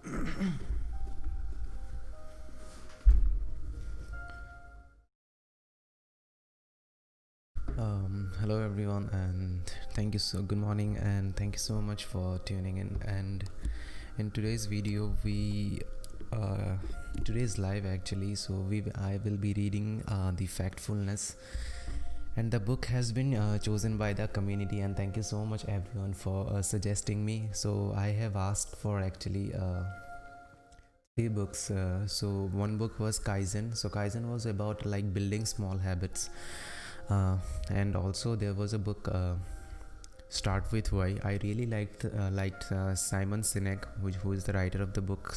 Hello everyone, and good morning, and thank you so much for tuning in. And in today's video, today's live actually. So I will be reading the Factfulness, and the book has been chosen by the community. And thank you so much everyone for suggesting me. So I have asked for actually. Three books. So one book was Kaizen. So Kaizen was about like building small habits, and also there was a book, Start with Why. I really liked Simon Sinek, who is the writer of the book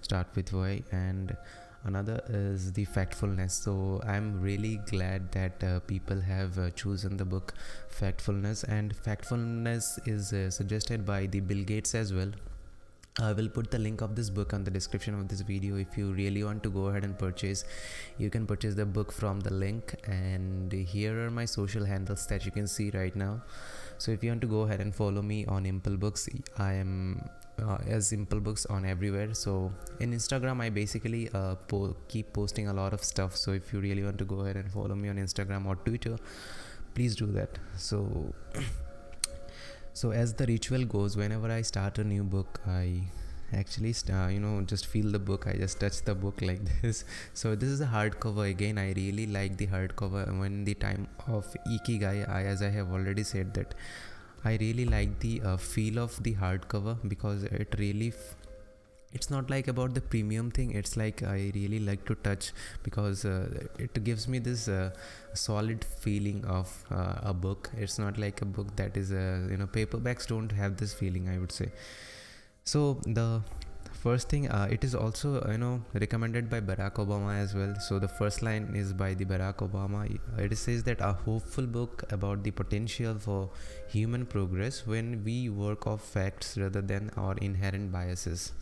Start with Why, and another is the Factfulness. So I'm really glad that people have chosen the book Factfulness, and Factfulness is suggested by the Bill Gates as well. I will put the link of this book on the description of this video. If you really want to go ahead and purchase, you can purchase the book from the link. And here are my social handles that you can see right now. So if you want to go ahead and follow me on ImpleBooks, I am as ImpleBooks on everywhere. So in Instagram, I basically keep posting a lot of stuff. So if you really want to go ahead and follow me on Instagram or Twitter, please do that. So as the ritual goes, whenever I start a new book, I actually just feel the book. I just touch the book like this. So this is a hardcover. Again, I really like the hardcover. When the time of Ikigai, as I have already said, that I really like the feel of the hardcover, because it's not like about the premium thing. It's like I really like to touch, because it gives me this solid feeling of a book. It's not like a book that is paperbacks don't have this feeling, I would say. So the first thing, it is also recommended by Barack Obama as well. So the first line is by the Barack Obama. It says that a hopeful book about the potential for human progress when we work off facts rather than our inherent biases.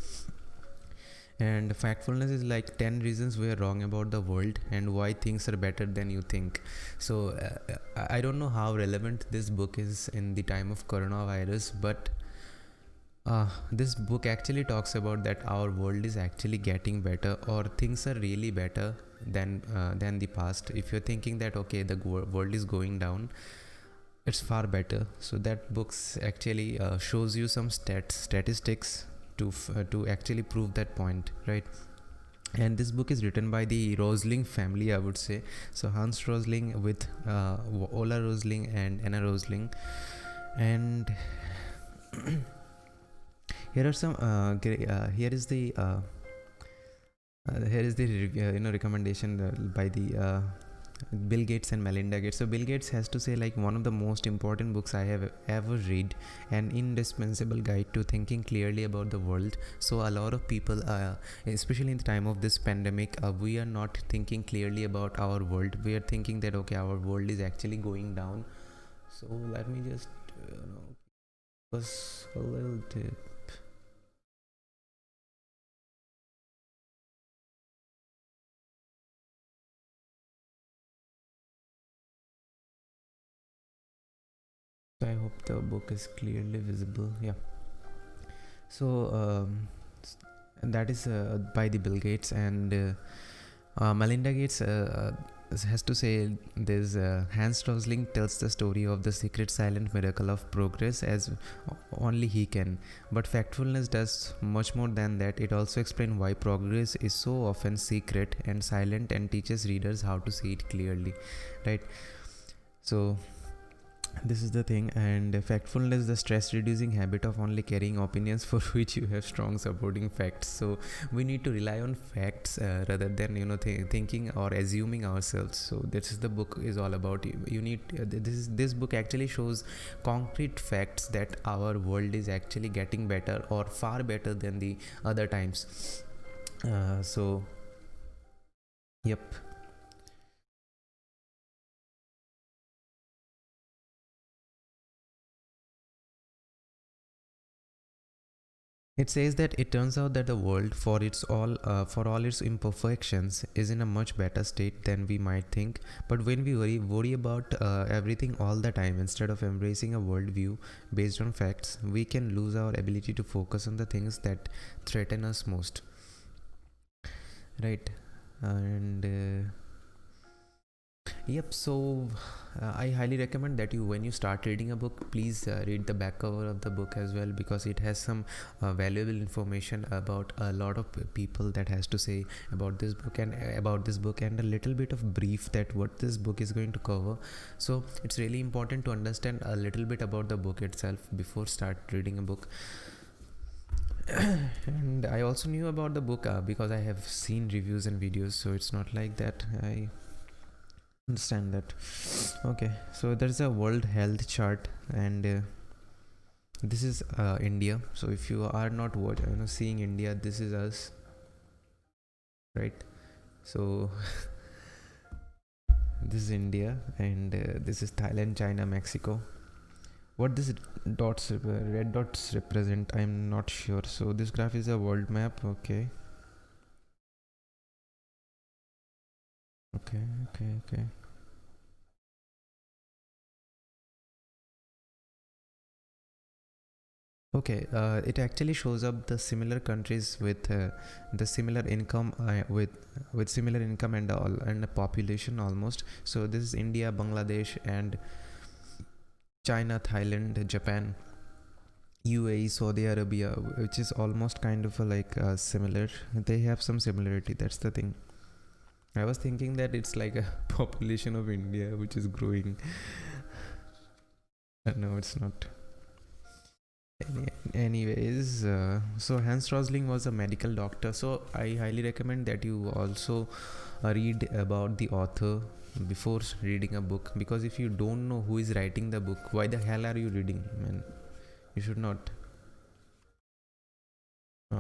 And Factfulness is like 10 reasons we are wrong about the world and why things are better than you think. So I don't know how relevant this book is in the time of coronavirus, but this book actually talks about that our world is actually getting better, or things are really better than the past. If you're thinking that okay, the world is going down, it's far better. So that books actually shows you some statistics to actually prove that point, right? And this book is written by the Rosling family, I would say. So Hans Rosling with Ola Rosling and Anna Rosling. And here are some here is the recommendation by the Bill Gates and Melinda Gates. So Bill Gates has to say, like, one of the most important books I have ever read, an indispensable guide to thinking clearly about the world. So a lot of people, especially in the time of this pandemic, we are not thinking clearly about our world. We are thinking that okay, our world is actually going down. So let me just was a little tip. I hope the book is clearly visible. Yeah. So and that is by the Bill Gates, and Melinda Gates has to say this. Hans Rosling tells the story of the secret silent miracle of progress as only he can. But Factfulness does much more than that. It also explains why progress is so often secret and silent, and teaches readers how to see it clearly, right? So this is the thing. And Factfulness, the stress reducing habit of only carrying opinions for which you have strong supporting facts. So we need to rely on facts rather than thinking or assuming ourselves. So this is the book is all about. You need this book actually shows concrete facts that our world is actually getting better, or far better than the other times. So yep. It says that it turns out that the world, for all its imperfections, is in a much better state than we might think. But when we worry about everything all the time instead of embracing a worldview based on facts, we can lose our ability to focus on the things that threaten us most. Right? And yep. So I highly recommend that when you start reading a book, please read the back cover of the book as well, because it has some valuable information about a lot of people that has to say about this book and a little bit of brief that what this book is going to cover. So it's really important to understand a little bit about the book itself before start reading a book. And I also knew about the book because I have seen reviews and videos, so it's not like that I understand that. Okay, so there's a world health chart, and this is India. So if you are not seeing India, this is us, right? So this is India, and this is Thailand, China, Mexico. What this red dots represent, I'm not sure. So this graph is a world map. Okay. Okay, it actually shows up the similar countries with the similar income with similar income and a population almost. So this is India, Bangladesh, and China, Thailand, Japan, UAE, Saudi Arabia, which is almost kind of similar. They have some similarity. That's the thing. I was thinking that it's like a population of India which is growing. No, it's not. Anyways, so Hans Rosling was a medical doctor, so I highly recommend that you also read about the author before reading a book, because if you don't know who is writing the book, why the hell are you reading? Man, you should not.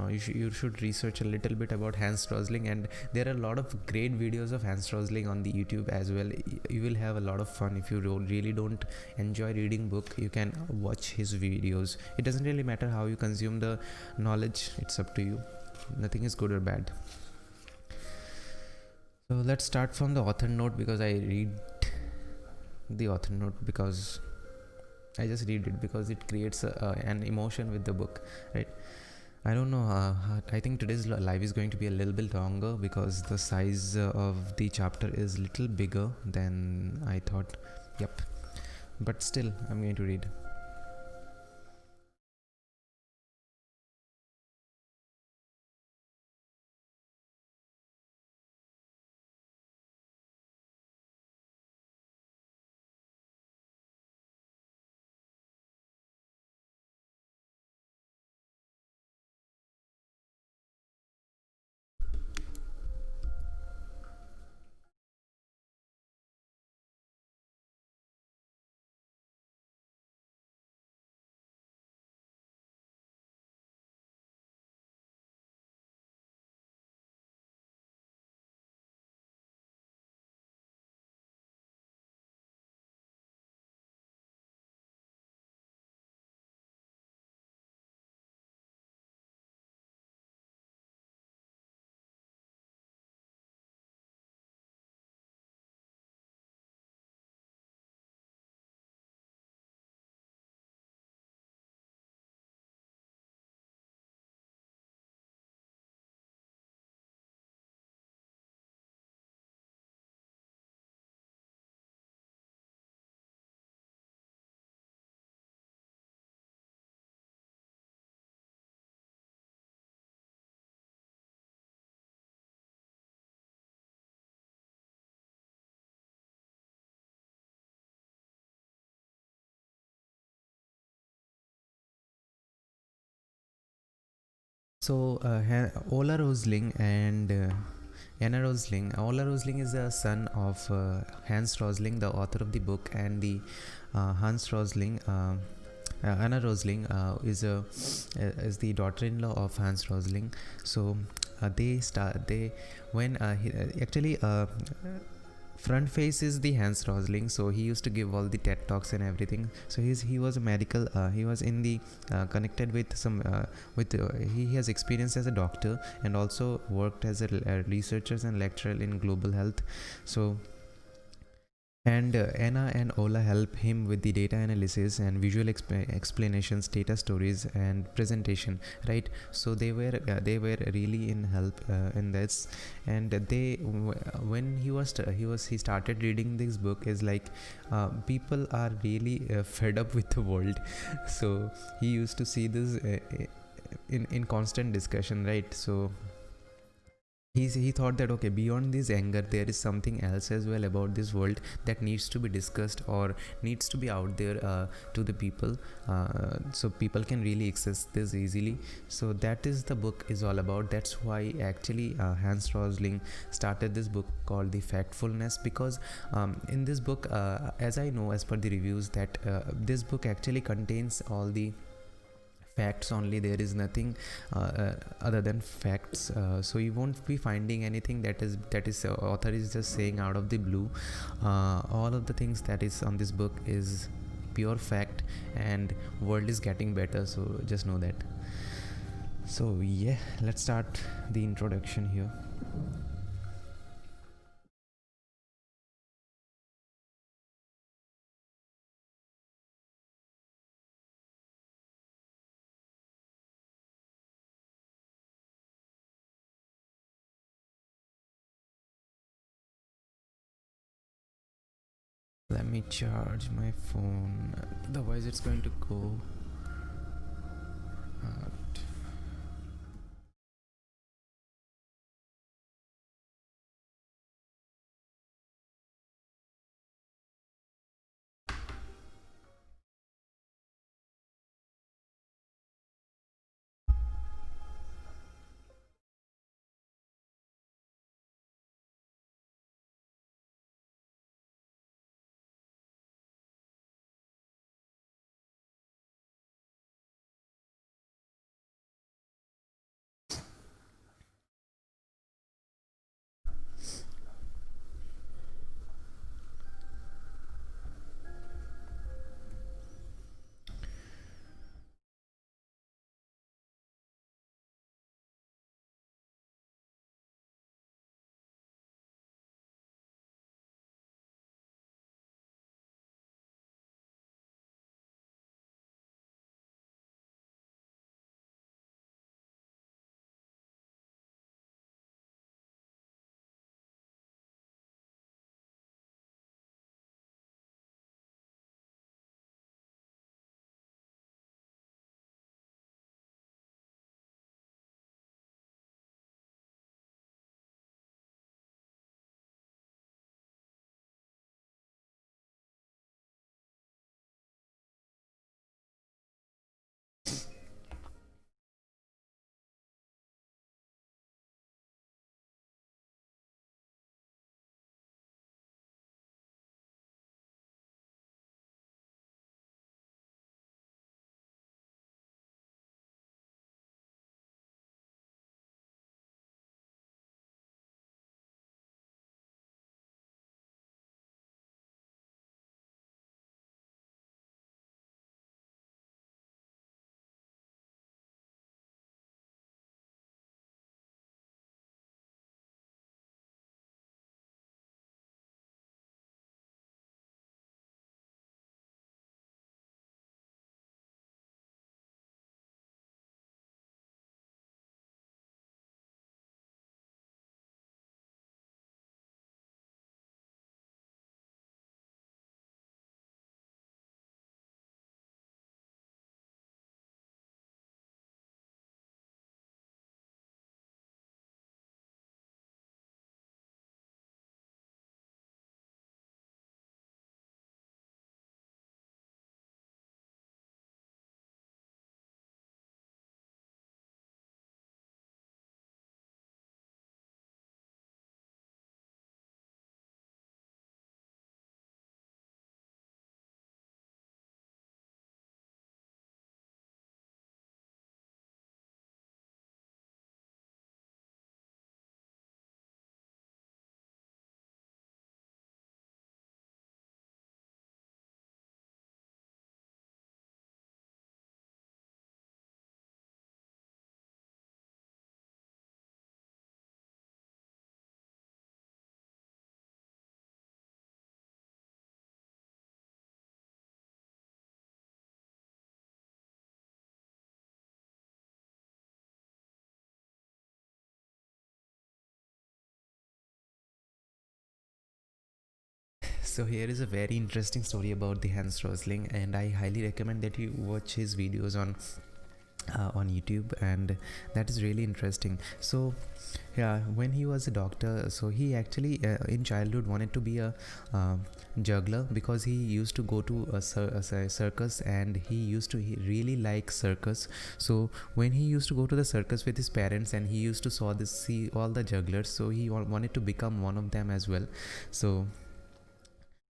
You should research a little bit about Hans Rosling, and there are a lot of great videos of Hans Rosling on the YouTube as well. You will have a lot of fun. If you really don't enjoy reading book, you can watch his videos. It doesn't really matter how you consume the knowledge, it's up to you. Nothing is good or bad. So let's start from the author note, because I read the author note because I just read it because it creates an emotion with the book, right? I don't know, I think today's live is going to be a little bit longer because the size of the chapter is little bigger than I thought. Yep, but still I'm going to read. So Ola Rosling and Anna Rosling. Ola Rosling is the son of Hans Rosling, the author of the book, and the Hans Rosling. Anna Rosling is the daughter-in-law of Hans Rosling. So front face is the Hans Rosling. So he used to give all the TED talks and everything. So he was a medical, he was in the connected with some with he has experience as a doctor and also worked as a researcher and lecturer in global health. So and Anna and Ola help him with the data analysis and visual explanations, data stories, and presentation. Right. So they were really in help in this, and when he started reading this book is like people are really fed up with the world. So he used to see this in constant discussion. Right. So he thought that okay, beyond this anger there is something else as well about this world that needs to be discussed or needs to be out there to the people, so people can really access this easily. So that is the book is all about. That's why actually Hans Rosling started this book called the Factfulness, because in this book, as I know as per the reviews, that this book actually contains all the facts only. There is nothing other than facts, so you won't be finding anything that is author is just saying out of the blue. All of the things that is on this book is pure fact, and world is getting better, so just know that. So yeah, let's start the introduction here. Let me charge my phone, otherwise it's going to go So here is a very interesting story about the Hans Rosling, and I highly recommend that you watch his videos on YouTube, and that is really interesting. So yeah, when he was a doctor, so he actually in childhood wanted to be a uh, juggler, because he used to go to a circus, and he really like circus. So when he used to go to the circus with his parents, and he used to see all the jugglers, so he wanted to become one of them as well. So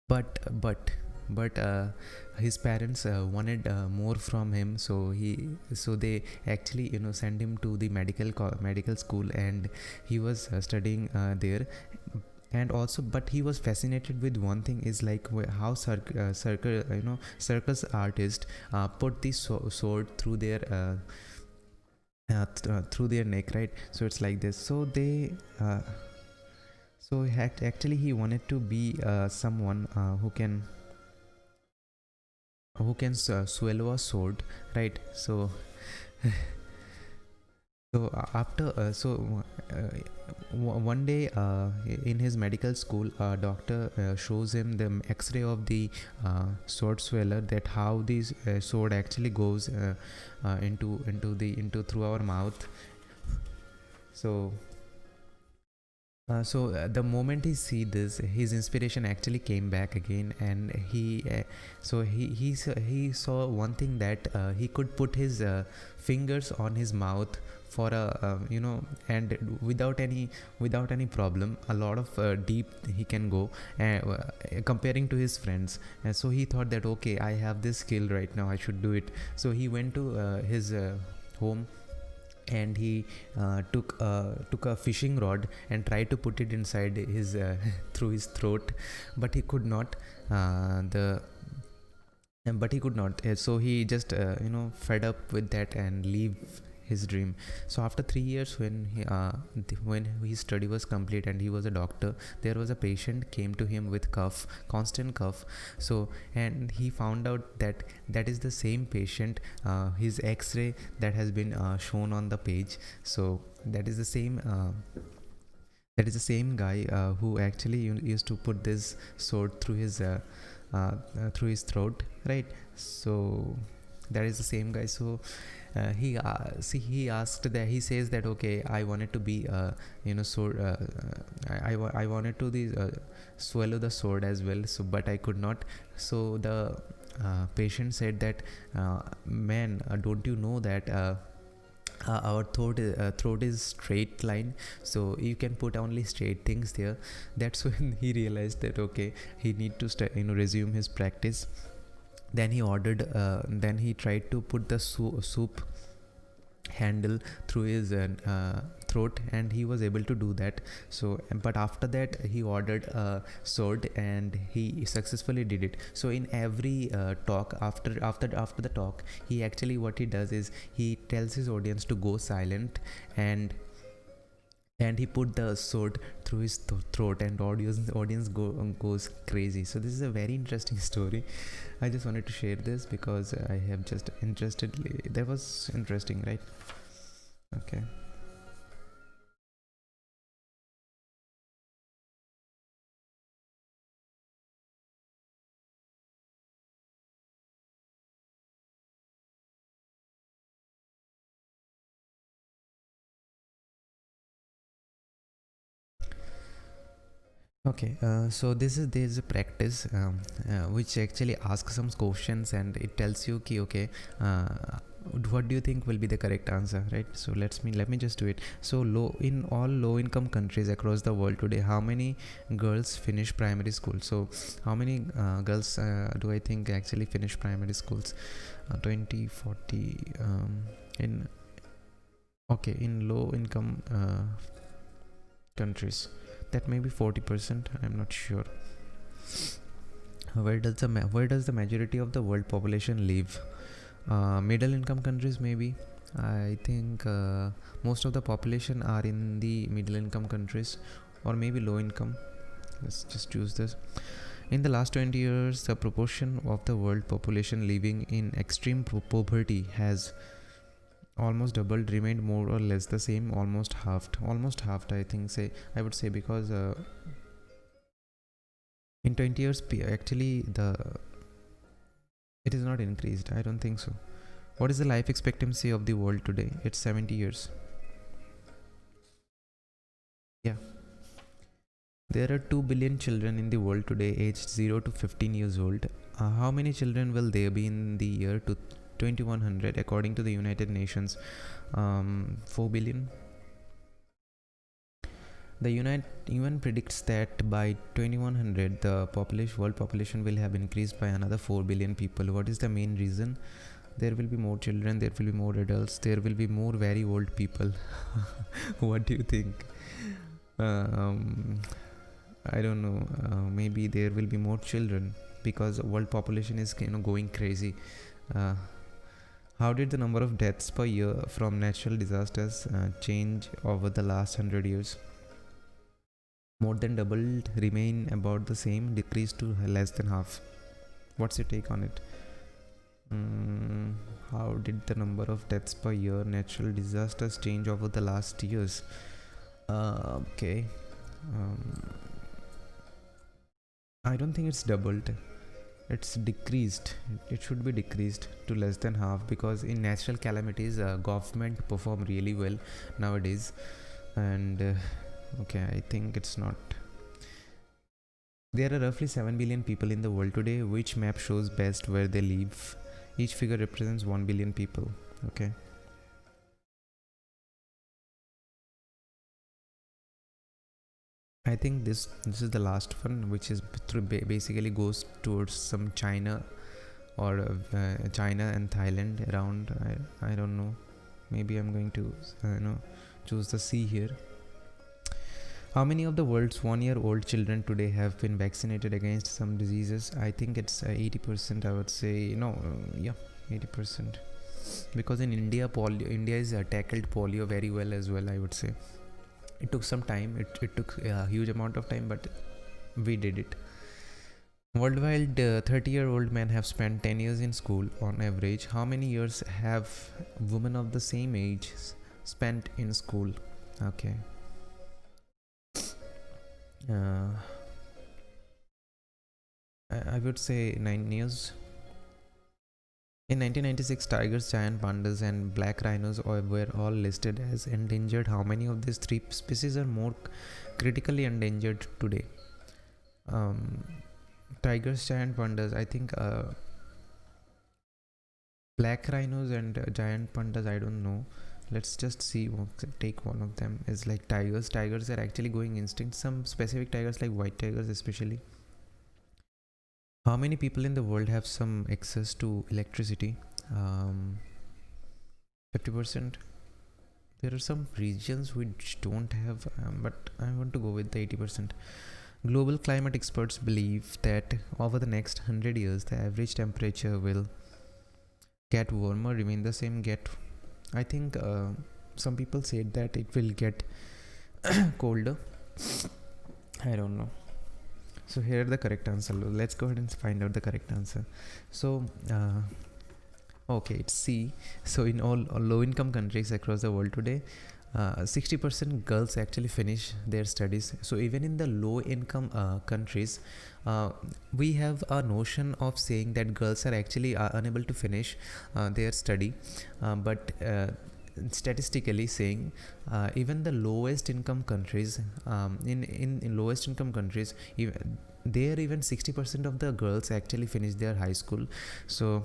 but his parents wanted more from him, so they actually sent him to the medical school, and he was studying there. And also, but he was fascinated with one thing, is like how circus artists put the sword through their through their neck, right? So it's like this. So they actually he wanted to be someone who can swallow a sword, right? So so after one day in his medical school, doctor shows him the x-ray of the sword sweller, that how this sword actually goes into through our mouth. So the moment he see this, his inspiration actually came back again, and he saw one thing, that he could put his fingers on his mouth for a and without any problem, a lot of deep he can go, comparing to his friends. And so he thought that, okay, I have this skill right now, I should do it. So he went to his home, and he took a fishing rod and tried to put it inside his through his throat, but he could not. But he could not. So he just fed up with that and leave his dream. So after 3 years, when his study was complete and he was a doctor, there was a patient came to him with constant cough. So, and he found out that that is the same patient, his x-ray that has been shown on the page. So that is the same guy who actually used to put this sword through his throat, right? So that is the same guy. So he asked that, he says that, okay, I wanted to be sword, I wanted to swallow the sword as well, so but I could not. So the patient said that, man, don't you know that our throat is straight line, so you can put only straight things there. That's when he realized that, okay, he need to resume his practice. Then he tried to put the soup handle through his throat, and he was able to do that. So but after that, he ordered a sword, and he successfully did it. So in every talk, after the talk, he actually, what he does is, he tells his audience to go silent, and he put the sword through his throat, and audience goes crazy. So this is a very interesting story. I just wanted to share this because I have just that was interesting, right? Okay. Okay, so there's a practice which actually asks some questions, and it tells you, okay, what do you think will be the correct answer, right? So let me just do it. So in all low income countries across the world today, how many girls finish primary school? So how many girls do I think actually finish primary schools? 20, 40 in low income countries, that may be 40%, I'm not sure. Where does the majority of the world population live? Middle income countries, maybe. I think most of the population are in the middle income countries, or maybe low income. Let's just choose this. In the last 20 years, the proportion of the world population living in extreme poverty has almost doubled, remained more or less the same, almost halved, I think, I would say, because In 20 years, actually it is not increased. I don't think so. What is the life expectancy of the world today? It's 70 years. Yeah. There are 2 billion children in the world today aged 0 to 15 years old. How many children will there be in the year 2100 according to the United Nations? 4 billion. The UN predicts that by 2100 the world population will have increased by another 4 billion people. What is the main reason? There will be more children, there will be more adults, there will be more very old people. What do you think? I don't know. Maybe there will be more children because world population is going crazy. How did the number of deaths per year from natural disasters change over the last 100 years? More than doubled, remain about the same, decreased to less than half. What's your take on it? How did the number of deaths per year natural disasters change over the last years? Okay. I don't think it's doubled. It's decreased. It should be decreased to less than half, because in natural calamities government perform really well nowadays, and okay, I think it's not. There are roughly 7 billion people in the world today. Which map shows best where they live? Each figure represents 1 billion people. Okay. I think this is the last one, which is basically goes towards some China or China and Thailand around. I don't know. Maybe I'm going to choose the C here. How many of the world's 1-year-old children today have been vaccinated against some diseases? I think it's 80%. I would say 80%. Because in India, India is tackled polio very well as well. I would say it took some time. It took a huge amount of time, but we did it. Worldwide, 30-year-old men have spent 10 years in school on average. How many years have women of the same age spent in school? Okay. I would say 9 years. In 1996, tigers, giant pandas, and black rhinos were all listed as endangered. How many of these 3 species are more critically endangered today? Tigers, giant pandas, I think black rhinos and giant pandas, I don't know. Let's just see. Take one of them. Is like tigers. Tigers are actually going extinct. Some specific tigers, like white tigers especially. How many people in the world have some access to electricity? 50%. There are some regions which don't have, but I want to go with the 80%. Global climate experts believe that over the next 100 years, the average temperature will get warmer, remain the same, I think some people said that it will get colder. I don't know. So here are the correct answer. Let's go ahead and find out the correct answer. So okay, it's C. So in all low-income countries across the world today, 60% girls actually finish their studies. So even in the low-income countries, we have a notion of saying that girls are actually unable to finish their study, but statistically saying even the lowest income countries, in lowest income countries, even 60% of the girls actually finish their high school. So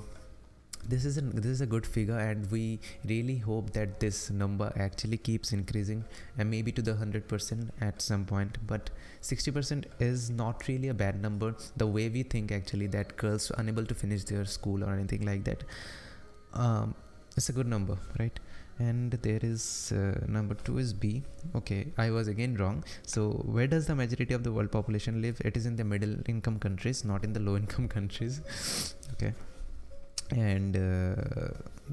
this is a good figure, and we really hope that this number actually keeps increasing, and maybe to the 100% at some point. But 60% is not really a bad number, the way we think actually, that girls are unable to finish their school or anything like that. It's a good number, right? And there is number 2 is B. Okay, I was again wrong. So where does the majority of the world population live? It is in the middle income countries, not in the low income countries. Okay. And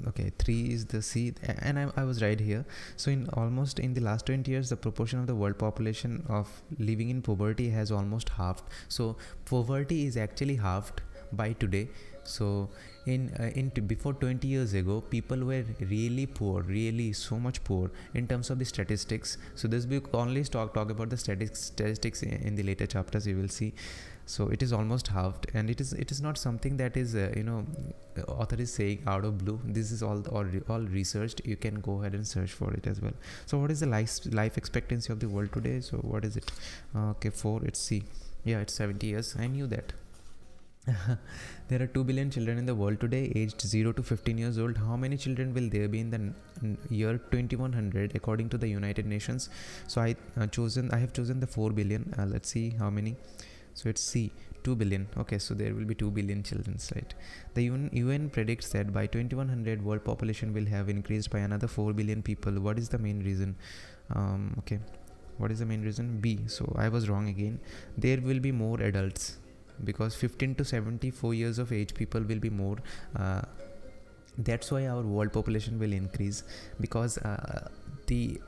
okay, 3 is the C, and I was right here. So in the last 20 years, the proportion of the world population of living in poverty has almost halved. So poverty is actually halved by today. So before 20 years ago, people were really poor, really so much poor in terms of the statistics. So this book only talk about the statistics in the later chapters, you will see. So it is almost halved, and it is not something that is author is saying out of blue. This is all researched. You can go ahead and search for it as well. So what is the life expectancy of the world today? So what is it? Okay, 4, it's C. Yeah, it's 70 years. I knew that. There are 2 billion children in the world today, aged 0 to 15 years old. How many children will there be in the year 2100 according to the United Nations? So I have chosen the 4 billion. Let's see how many. So it's C, 2 billion. Okay, so there will be 2 billion children, right? The UN predicts that by 2100 world population will have increased by another 4 billion people. What is the main reason? Okay, what is the main reason? B. So I was wrong again. There will be more adults, because 15 to 74 years of age people will be more. That's why our world population will increase, because the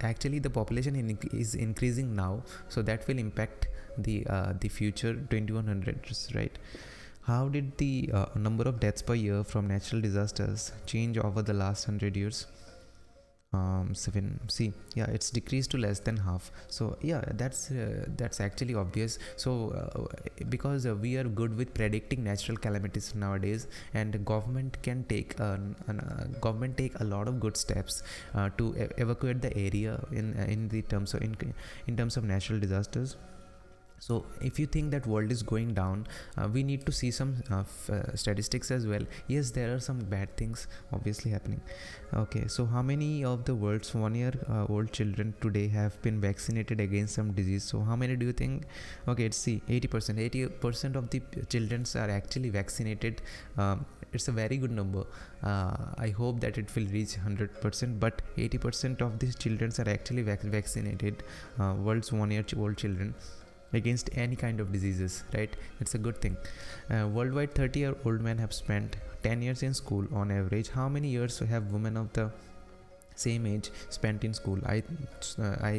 population is increasing now, so that will impact the future 2100s, right? How did the number of deaths per year from natural disasters change over the last 100 years? 7. See, yeah, it's decreased to less than half. So yeah, that's actually obvious. So because we are good with predicting natural calamities nowadays, and government can take a lot of good steps to evacuate the area in terms of natural disasters. So if you think that world is going down, we need to see some statistics as well. Yes, there are some bad things obviously happening. Okay, so how many of the world's 1-year old children today have been vaccinated against some disease? So how many do you think? Okay, it's C, 80%. 80% of the children are actually vaccinated. It's a very good number. I hope that it will reach 100%, but 80% of these children are actually vaccinated, world's 1-year old children, against any kind of diseases, right? It's a good thing. Worldwide, 30-year-old men have spent 10 years in school on average. How many years have women of the same age spent in school? I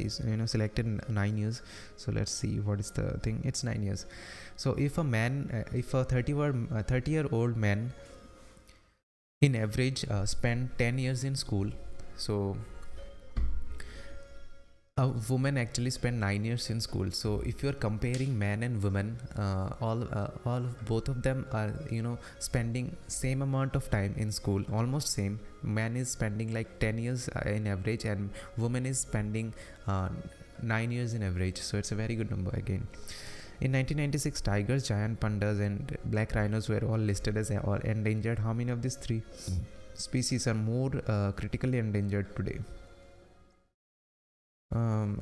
selected 9 years. So let's see what is the thing. It's 9 years. So if a 30-year-old man in average spent 10 years in school, so a woman actually spent 9 years in school. So if you're comparing man and woman, both of them are spending same amount of time in school, almost same. Man is spending like 10 years in average, and woman is spending 9 years in average. So it's a very good number again. In 1996, tigers, giant pandas, and black rhinos were all listed as endangered. How many of these 3 species are more critically endangered today?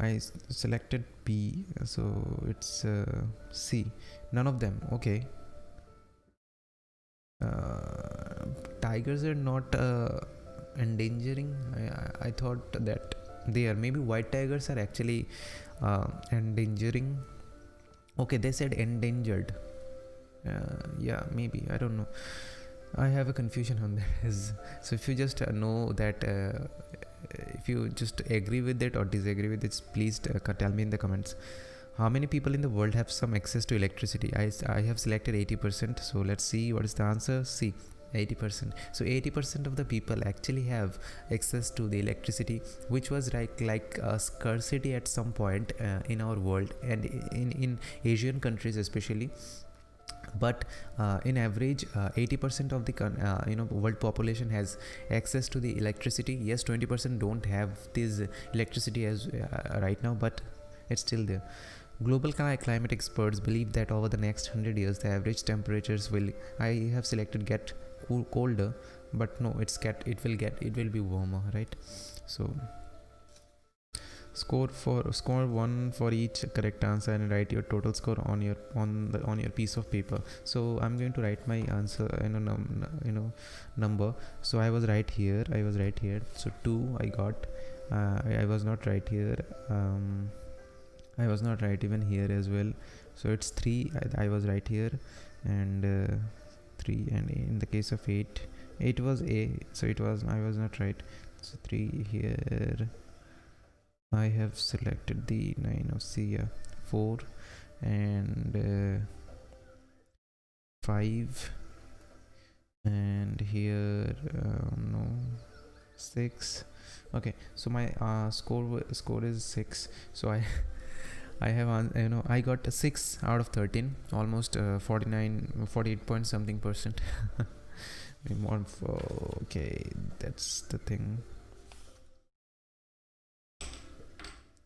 I selected B, so it's C, none of them. Okay, tigers are not endangering. I thought that they are. Maybe white tigers are actually endangering. Okay, they said endangered. Yeah, maybe, I don't know. I have a confusion on this. So if you just know that, if you just agree with it or disagree with it, please tell me in the comments. How many people in the world have some access to electricity? I have selected 80%. So let's see what is the answer. C, 80%. So 80% of the people actually have access to the electricity, which was like a scarcity at some point in our world, and in Asian countries especially. But in average, 80% of the world population has access to the electricity. Yes, 20% don't have this electricity as right now, but it's still there. Global climate experts believe that over the next 100 years, the average temperatures will, I have selected get colder, but no, it will be warmer, right? So score 1 for each correct answer, and write your total score on your piece of paper. So I'm going to write my answer number. So I was right here. So 2 I got. I was not right here. I was not right even here as well. So it's 3. I was right here, and 3. And in the case of 8 was A. So I was not right. So 3 here. I have selected the 9 of C. 4 and 5, and here no, 6. Okay, so my score is 6. So I have I got a 6 out of 13, almost 48 point something percent. Okay, that's the thing.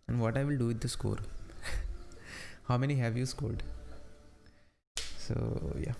And what I will do with the score? How many have you scored? So yeah.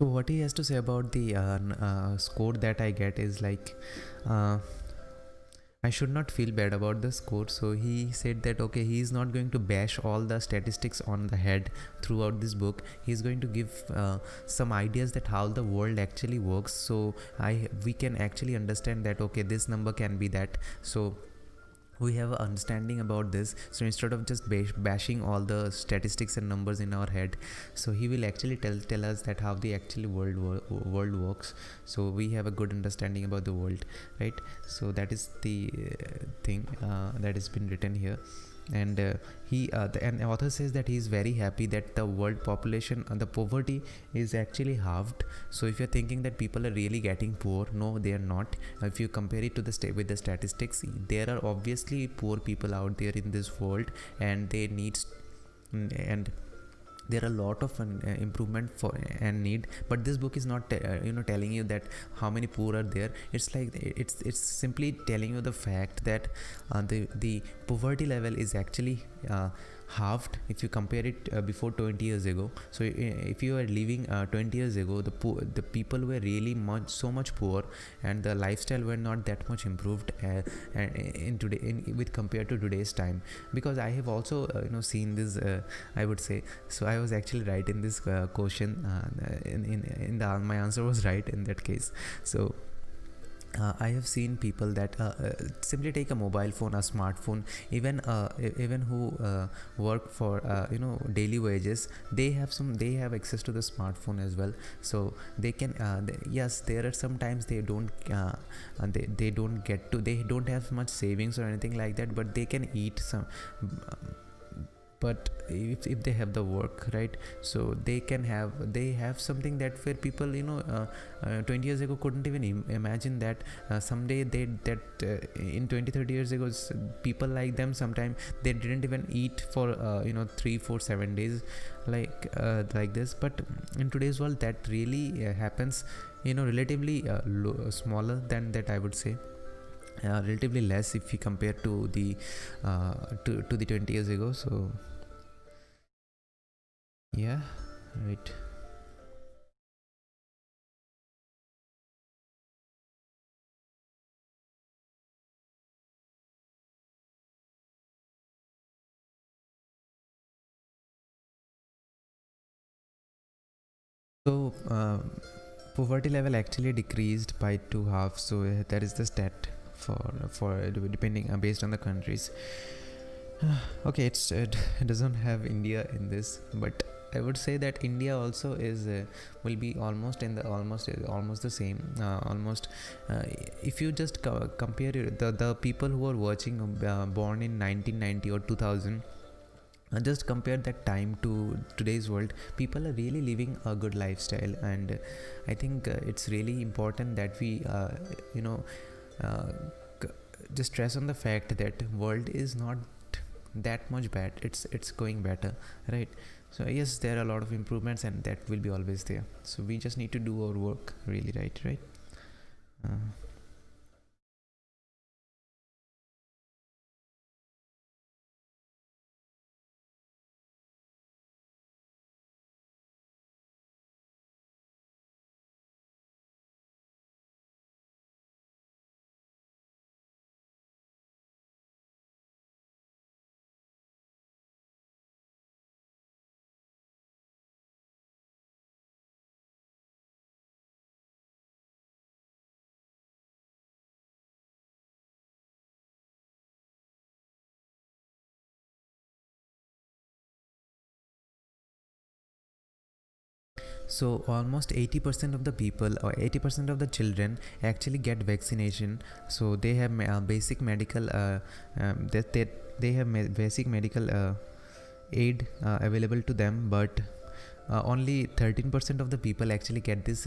So what he has to say about the score that I get is like, uh, I should not feel bad about the score. So he said that okay, he is not going to bash all the statistics on the head throughout this book. He is going to give some ideas that how the world actually works. So we can actually understand that okay, this number can be that. So we have an understanding about this. So instead of just bashing all the statistics and numbers in our head, so he will actually tell us that how the actually world works. So we have a good understanding about the world, right? So that is the thing that has been written here. And the author says that he is very happy that the world population and the poverty is actually halved. So if you're thinking that people are really getting poor, no, they are not. If you compare it to with the statistics, there are obviously poor people out there in this world, and they need, and there are a lot of improvement for and need. But this book is not telling you that how many poor are there. It's like it's simply telling you the fact that the poverty level is actually halved if you compare it before 20 years ago. So if you are living 20 years ago, the people were really so much poor, and the lifestyle were not that much improved with compared to today's time. Because I have also seen this, I would say. So I was actually right in this question. My answer was right in that case. So I have seen people that simply take a mobile phone, a smartphone, even who work for daily wages. They have access to the smartphone as well. So they can yes, there are sometimes they don't they don't have much savings or anything like that, but they can eat some. But if they have the work, right, so they have something that where people 20 years ago couldn't even imagine that someday in 20-30 years ago, people like them sometimes they didn't even eat for 3 4 7 days like this. But in today's world that really happens relatively smaller than that, I would say. Relatively less if we compare to the 20 years ago. So yeah, right. So poverty level actually decreased by 2/2. So that is the stat for depending based on the countries. Okay, it doesn't have India in this, but I would say that India also is will be almost in the almost the same. Almost if you just compare the people who are watching born in 1990 or 2000. just compare that time to today's world. People are really living a good lifestyle, and I think it's really important that we you know uh, just stress on the fact that world is not that much bad. It's going better, right? So yes, there are a lot of improvements, and that will be always there. So we just need to do our work really, right. uh, so almost 80% of the people, or 80% of the children, actually get vaccination. So they have basic medical they have basic medical aid available to them, but only 13% of the people actually get this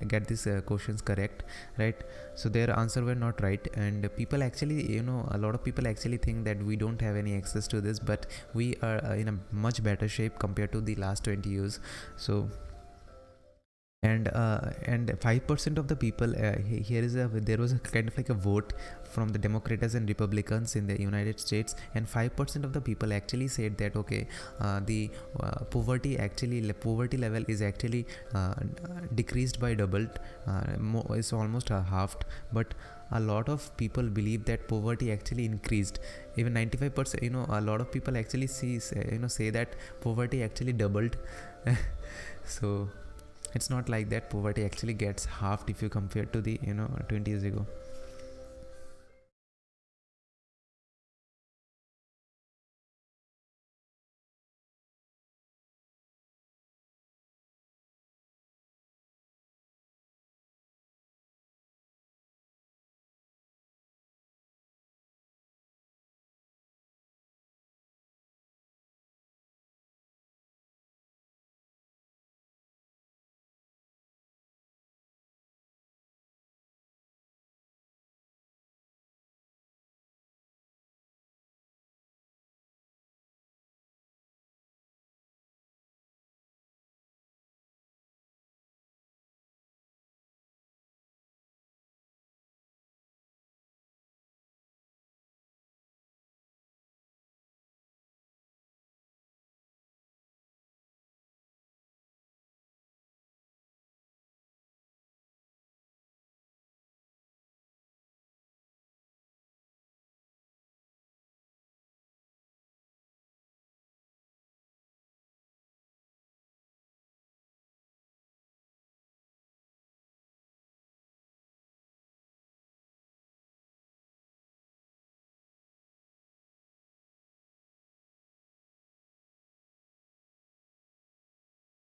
get these questions correct, right? So their answer were not right, and people actually, a lot of people actually think that we don't have any access to this, but we are in a much better shape compared to the last 20 years. So and 5% of the people, here is a there was a kind of like a vote from the Democrats and Republicans in the United States, and 5% of the people actually said that okay, the poverty level is actually decreased by doubled, it's almost halved. But a lot of people believe that poverty actually increased. Even 95%, a lot of people actually say that poverty actually doubled. So it's not like that poverty actually gets halved if you compare to the 20 years ago.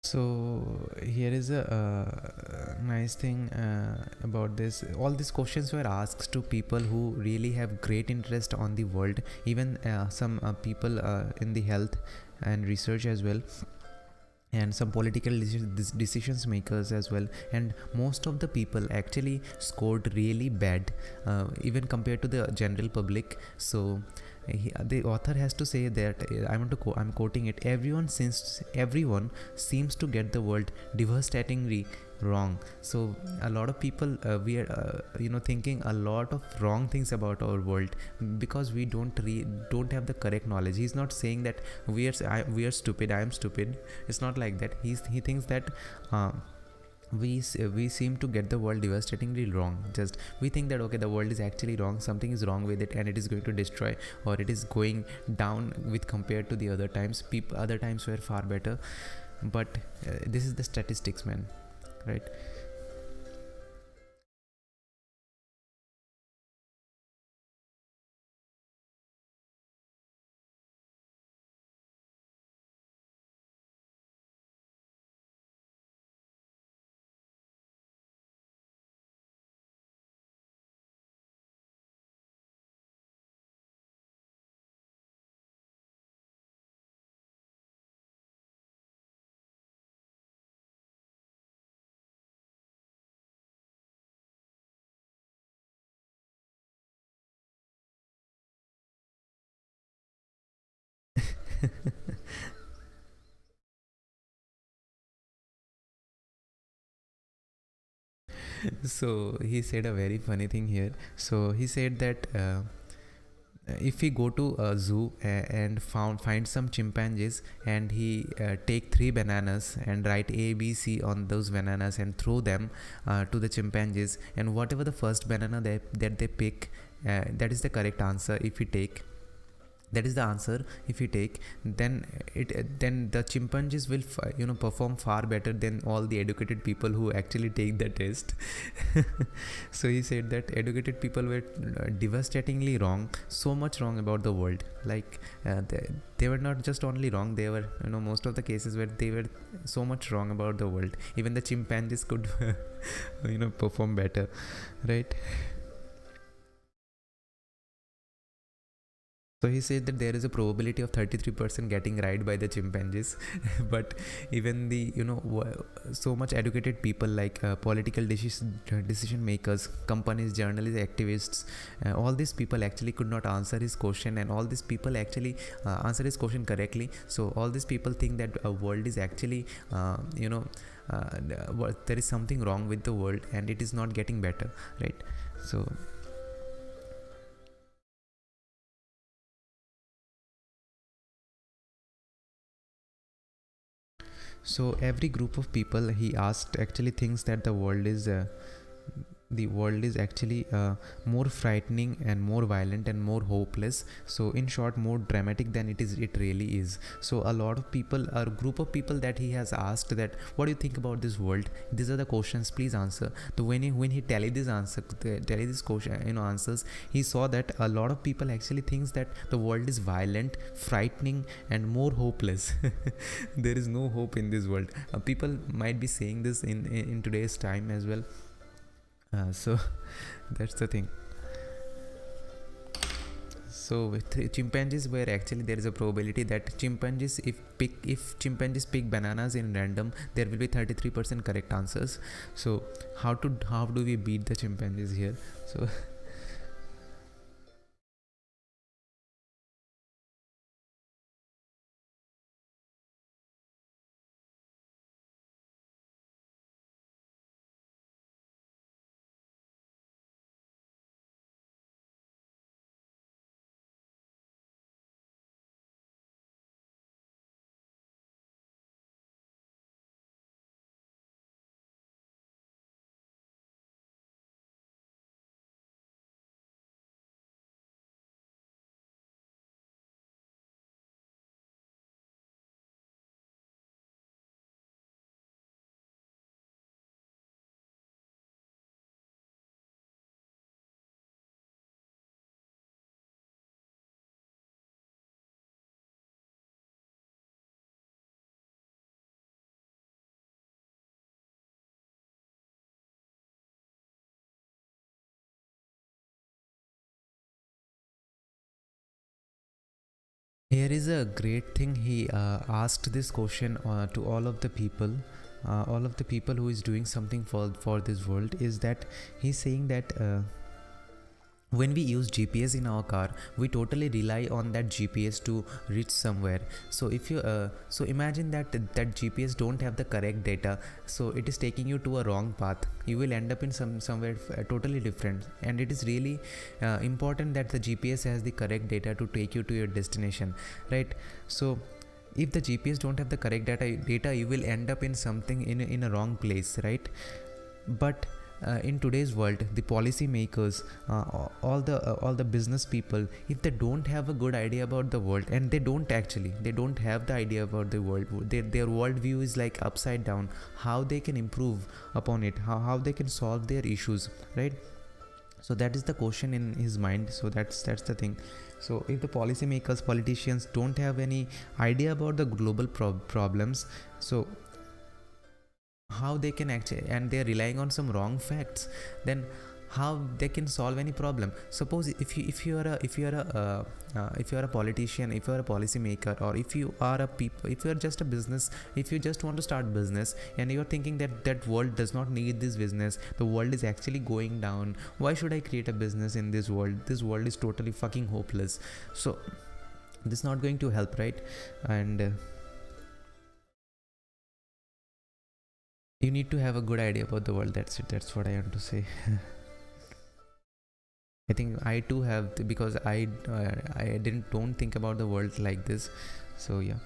So here is a nice thing about this. All these questions were asked to people who really have great interest on the world, even some people in the health and research as well, and some political decisions makers as well. And most of the people actually scored really bad, even compared to the general public. So the author has to say that I'm quoting it: everyone seems to get the world devastatingly wrong. So a lot of people, we are thinking a lot of wrong things about our world, because we don't have the correct knowledge. He's not saying that we are stupid, I am stupid. It's not like that. He thinks that we seem to get the world devastatingly wrong. Just we think that okay, the world is actually wrong, something is wrong with it, and it is going to destroy, or it is going down with compared to the other times. Other times were far better. But this is the statistics, man, right? So he said a very funny thing here. So he said that if we go to a zoo and find some chimpanzees, and he take 3 bananas and write ABC on those bananas and throw them to the chimpanzees, and whatever the first banana that they pick, that is the correct answer. If we take that is the answer, if you take, then the chimpanzees will perform far better than all the educated people who actually take the test. So he said that educated people were devastatingly wrong, so much wrong about the world. Like they were not just only wrong, they were, most of the cases where they were so much wrong about the world, even the chimpanzees could perform better, right? So he said that there is a probability of 33% getting right by the chimpanzees. But even the so much educated people, like political decision makers, companies, journalists, activists, all these people actually could not answer his question, and all these people actually answer his question correctly. So all these people think that a world is actually there is something wrong with the world and it is not getting better, right? So every group of people he asked actually thinks that the world is actually more frightening and more violent and more hopeless. So in short, more dramatic than it really is. So a lot of people, a group of people that he has asked that, what do you think about this world? These are the questions, please answer. So when he tallied this question, answers, he saw that a lot of people actually thinks that the world is violent, frightening and more hopeless. There is no hope in this world. People might be saying this in today's time as well. So that's the thing. So with chimpanzees, where actually there is a probability that chimpanzees, if chimpanzees pick bananas in random, there will be 33% correct answers. So how do we beat the chimpanzees here? So here is a great thing. He asked this question to all of the people who is doing something for this world, is that he's saying that when we use GPS in our car, we totally rely on that GPS to reach somewhere. So if you so imagine that GPS don't have the correct data, so it is taking you to a wrong path. You will end up in somewhere totally different, and it is really important that the GPS has the correct data to take you to your destination, right? So if the GPS don't have the correct data, you will end up in something in a wrong place, right? But in today's world, the policy makers, all the business people, if they don't have a good idea about the world, and they don't have the idea about the world, their worldview is like upside down, how they can improve upon it, how they can solve their issues, right? So that is the question in his mind. So that's the thing. So if the policy makers, politicians don't have any idea about the global problems, so how they can actually, and they're relying on some wrong facts, then how they can solve any problem? Suppose if you are a politician, if you are a policy maker, or if you are just a business, if you just want to start business and you are thinking that world does not need this business, the world is actually going down, why should I create a business in this world is totally fucking hopeless. So this is not going to help, right? And you need to have a good idea about the world. That's it, that's what I want to say. I think I too have, because I didn't don't think about the world like this. So yeah.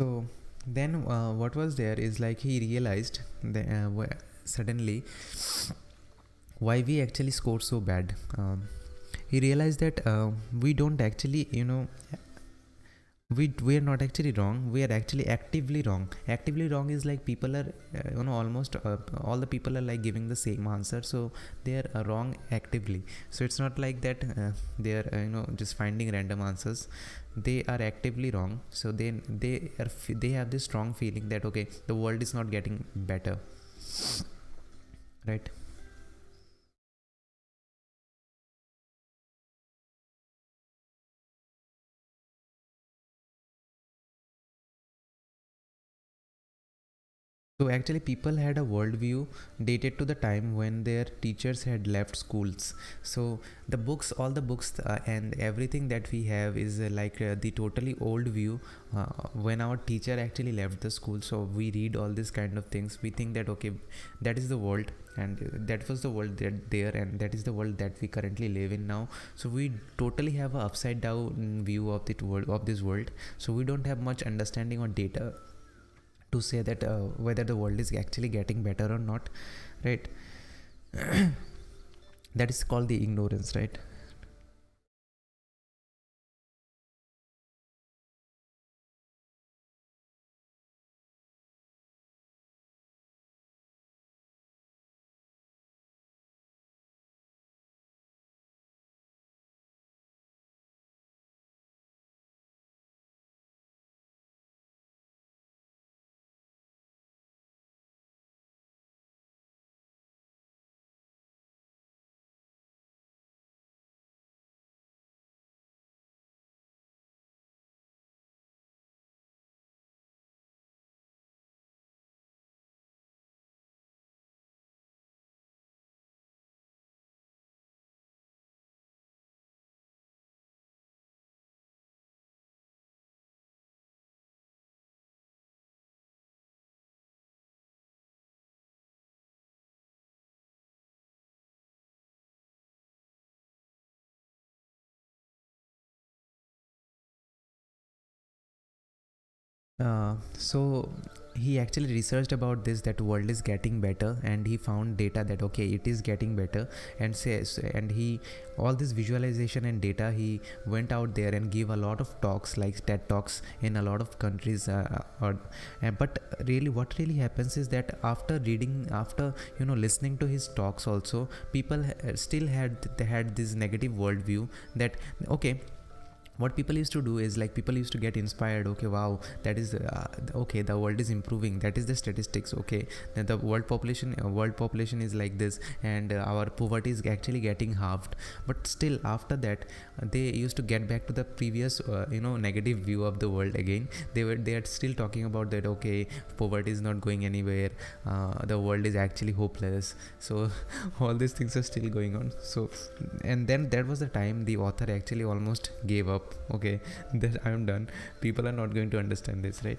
So then what was there is like he realized that, suddenly why we actually scored so bad. He realized that we don't actually, we are not actually wrong, we are actually actively wrong. Actively wrong is like people are almost all the people are like giving the same answer, so they are wrong actively. So it's not like that they are just finding random answers. They are actively wrong. So they have this strong feeling that okay, the world is not getting better, right? So actually, people had a worldview dated to the time when their teachers had left schools. So the books, all the books, and everything that we have is the totally old view when our teacher actually left the school. So we read all these kind of things. We think that okay, that is the world, and that was the world that there, and that is the world that we currently live in now. So we totally have a upside down view of the world, of this world. So we don't have much understanding or data to say that whether the world is actually getting better or not, right? That is called the ignorance, right? So he actually researched about this, that world is getting better, and he found data that okay, it is getting better. And says, and he, all this visualization and data, he went out there and gave a lot of talks like TED talks in a lot of countries, but really what really happens is that after reading, after listening to his talks also, people still had this negative worldview that okay, what people used to do is like people used to get inspired. Okay, wow, that is okay, the world is improving, that is the statistics. Okay, then the world population is like this, and our poverty is actually getting halved. But still after that, they used to get back to the previous negative view of the world again. They are still talking about that okay, poverty is not going anywhere, the world is actually hopeless. So all these things are still going on. So, and then that was the time the author actually almost gave up. Okay, that I'm done, people are not going to understand this, right?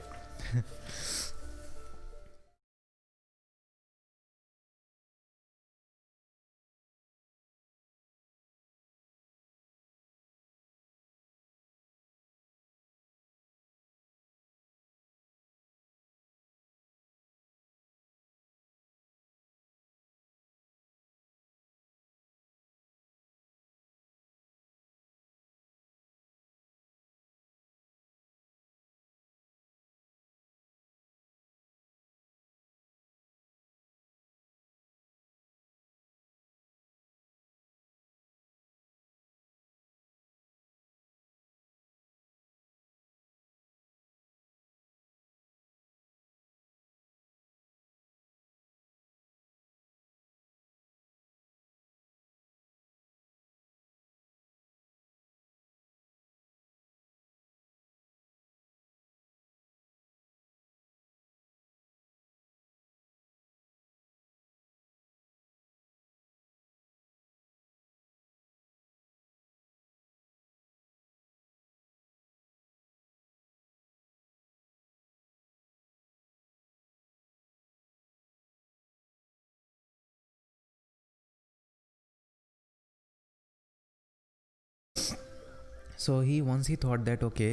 So he once he thought that, okay,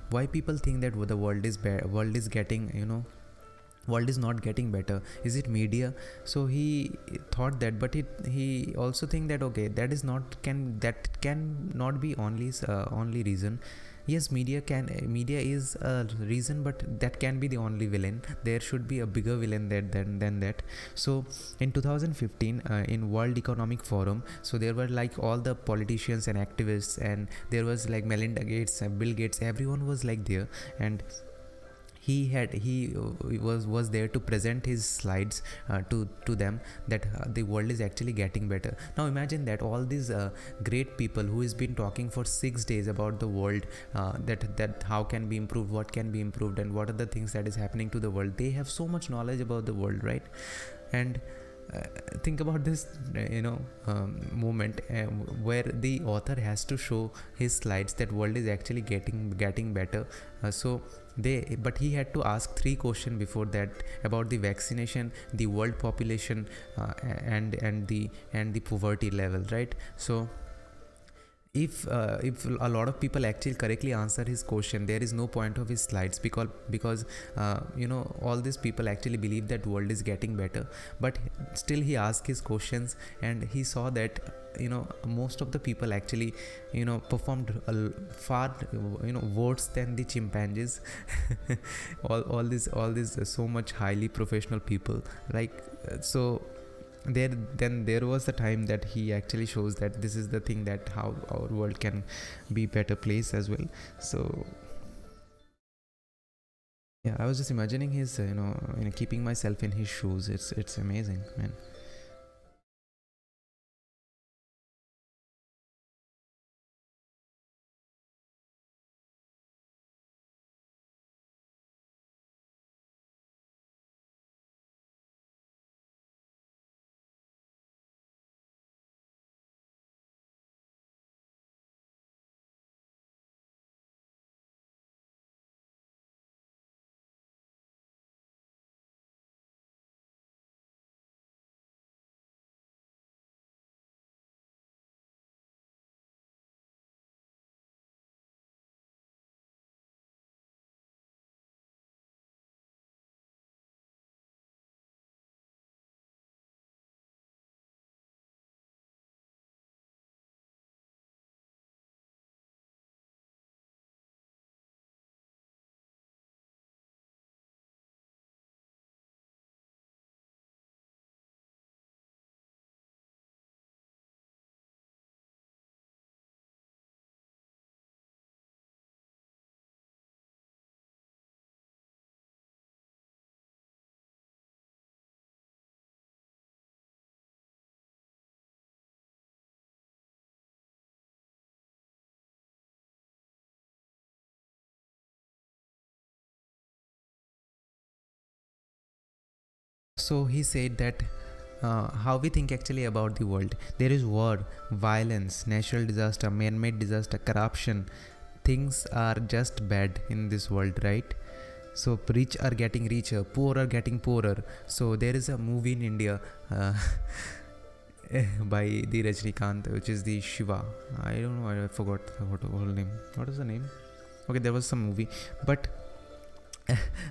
why people think that the world is world is getting, world is not getting better, is it media? So he thought that, but he also think that, okay, that can not be only reason. Yes, media is a reason, but that can be the only villain. There should be a bigger villain than that. So in 2015, in World Economic Forum, so there were like all the politicians and activists, and there was like Melinda Gates and Bill Gates, everyone was like there. And he was there to present his slides to them, that the world is actually getting better. Now imagine that all these great people who has been talking for 6 days about the world, that how can be improved, what can be improved, and what are the things that is happening to the world. They have so much knowledge about the world, right? And think about this moment where the author has to show his slides that world is actually getting better. But he had to ask 3 questions before that about the vaccination, the world population, and the poverty level, right? So if a lot of people actually correctly answer his question, there is no point of his slides, because all these people actually believe that world is getting better. But still he asked his questions, and he saw that most of the people actually performed far worse than the chimpanzees. all these so much highly professional people, like so there was the time that he actually shows that this is the thing, that how our world can be better place as well. So yeah, I was just imagining his keeping myself in his shoes. It's amazing, man. So he said that how we think actually about the world. There is war, violence, natural disaster, man-made disaster, corruption. Things are just bad in this world, right? So rich are getting richer, poor are getting poorer. So there is a movie in India by the Rajnikant, which is the Shiva. I don't know, I forgot the whole name. What is the name? Okay, there was some movie, but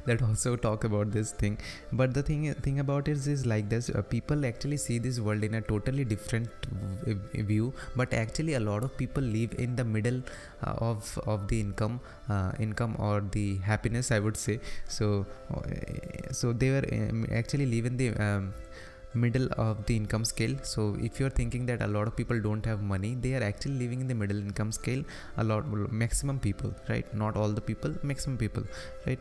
that also talk about this thing. But the thing about it is like this: people actually see this world in a totally different view. But actually, a lot of people live in the middle of the income or the happiness, I would say. So they were actually live in the middle of the income scale. So if you're thinking that a lot of people don't have money, they are actually living in the middle income scale. Maximum people, right? Not all the people, maximum people, right?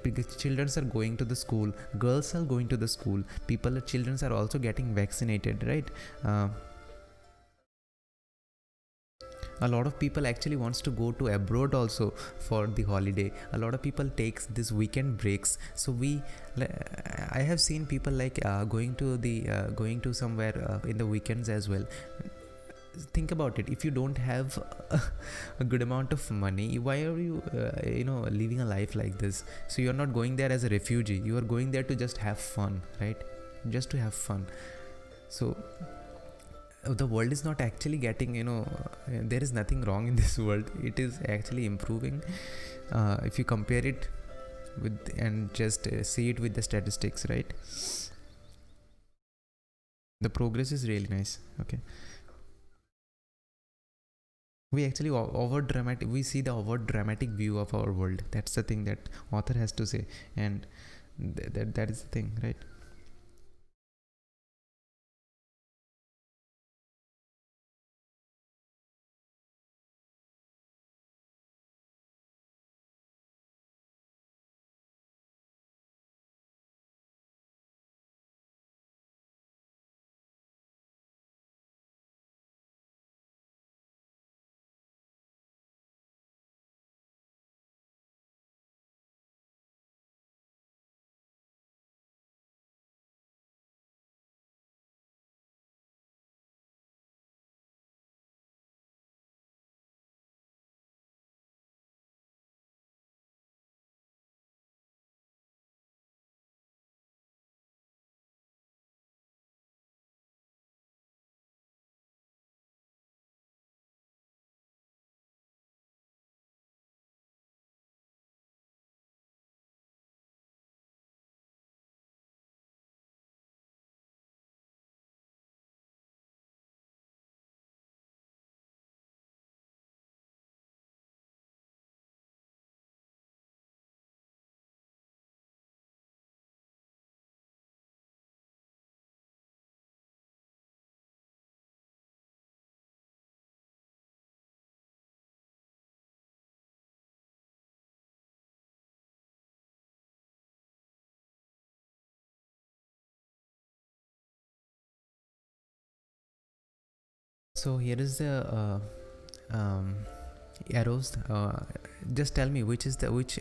Because children are going to the school, girls are going to the school, children are also getting vaccinated, right? A lot of people actually wants to go to abroad also for the holiday. A lot of people takes this weekend breaks. So I have seen people like going to somewhere in the weekends as well. Think about it. If you don't have a good amount of money, why are you living a life like this? So you're not going there as a refugee, you are going there to just have fun, right? Just to have fun. So the world is not actually getting, there is nothing wrong in this world. It is actually improving, if you compare it with and just see it with the statistics, right? The progress is really nice. Okay, we actually over dramatic, we see the over dramatic view of our world. That's the thing that author has to say, and that is the thing, right? So here is the arrows. Just tell me which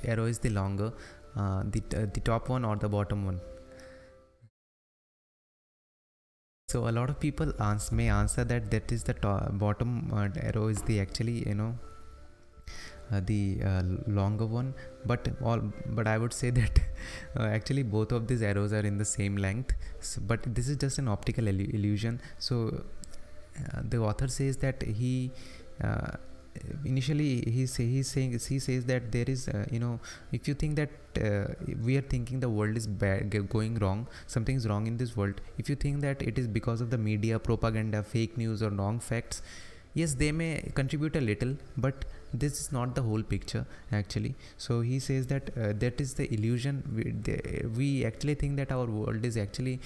arrow is the longer, the top one or the bottom one. So a lot of people may answer that is the bottom arrow is the actually, the longer one, but I would say that actually both of these arrows are in the same length. So, but this is just an optical illusion. So the author says that he initially he says that there is, if you think that we are thinking the world is bad, going wrong, something is wrong in this world, if you think that it is because of the media propaganda, fake news or wrong facts, yes, they may contribute a little, but this is not the whole picture actually. So he says that that is the illusion. We actually think that our world is actually,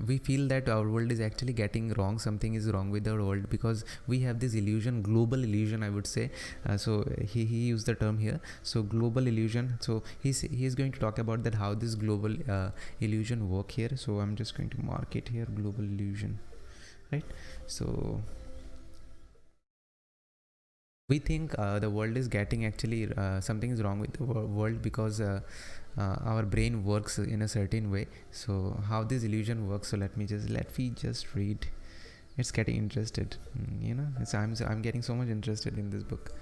we feel that our world is actually getting wrong, something is wrong with our world, because we have this illusion, global illusion, I would say. So he used the term here, so global illusion. So he is going to talk about that, how this global illusion work here. So I'm just going to mark it here, global illusion, right? So we think the world is getting actually, something is wrong with the world because our brain works in a certain way. So how this illusion works, so let me just read. It's getting interested, I'm getting so much interested in this book.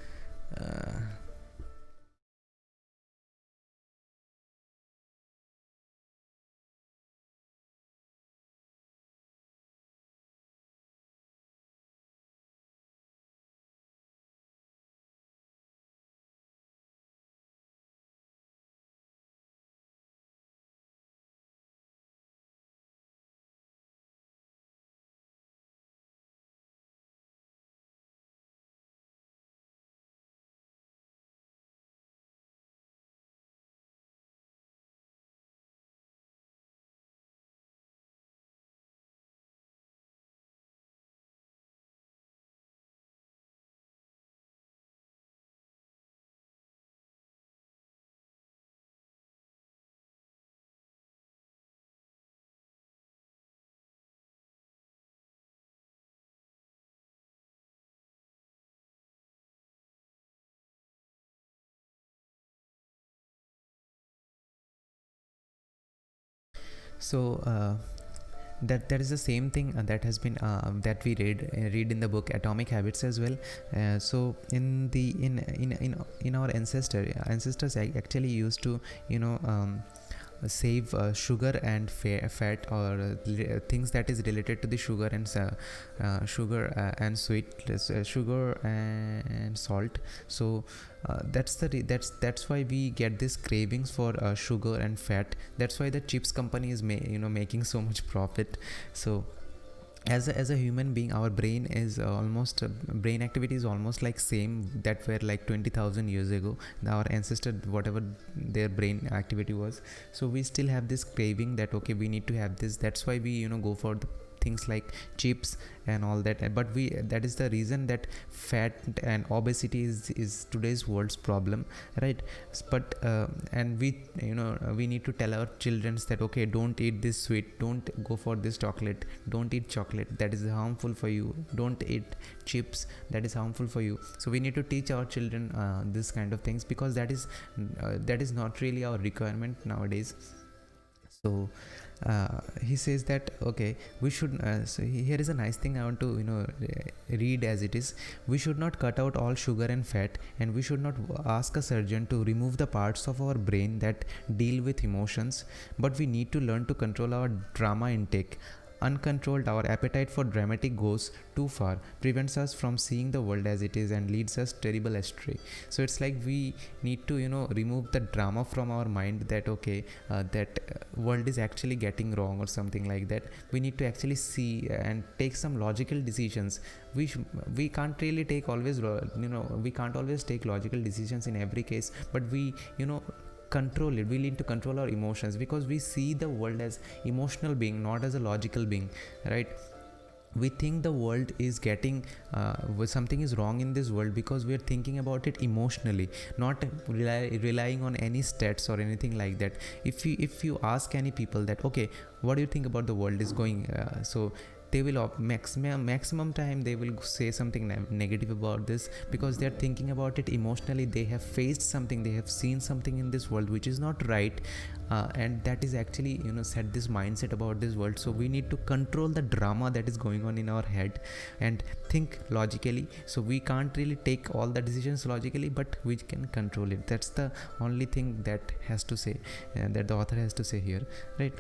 So that is the same thing that has been that we read in the book Atomic Habits as well. So in our ancestors actually used to, save sugar and fat, or things that is related to the sugar and sweet, sugar and salt. So that's why we get these cravings for sugar and fat. That's why the chips company is making so much profit. So as a human being, our brain is almost brain activity is almost like same that were like 20,000 years ago, our ancestor, whatever their brain activity was. So we still have this craving that okay, we need to have this. That's why we go for the things like chips and all that. But that is the reason that fat and obesity is today's world's problem, right? But and we need to tell our children that okay, don't eat this sweet, don't go for this chocolate, don't eat chocolate, that is harmful for you, don't eat chips, that is harmful for you. So we need to teach our children this kind of things, because that is not really our requirement nowadays. So he says that okay, we should so here is a nice thing I want to read as it is. We should not cut out all sugar and fat, and we should not ask a surgeon to remove the parts of our brain that deal with emotions, but we need to learn to control our drama intake. Uncontrolled, our appetite for dramatic goes too far, prevents us from seeing the world as it is, and leads us terrible astray. So it's like we need to remove the drama from our mind, that okay, that world is actually getting wrong or something like that. We need to actually see and take some logical decisions. We can't really take always we can't always take logical decisions in every case, but we control it. We need to control our emotions, because we see the world as emotional being, not as a logical being, right? We think the world is getting something is wrong in this world because we are thinking about it emotionally, not relying on any stats or anything like that. If you ask any people that okay, what do you think about the world is going, so they will maximum time they will say something negative about this, because they are thinking about it emotionally. They have faced something, they have seen something in this world which is not right, and that is actually set this mindset about this world. So we need to control the drama that is going on in our head and think logically. So we can't really take all the decisions logically, but we can control it. That's the only thing that has to say, that the author has to say here, right?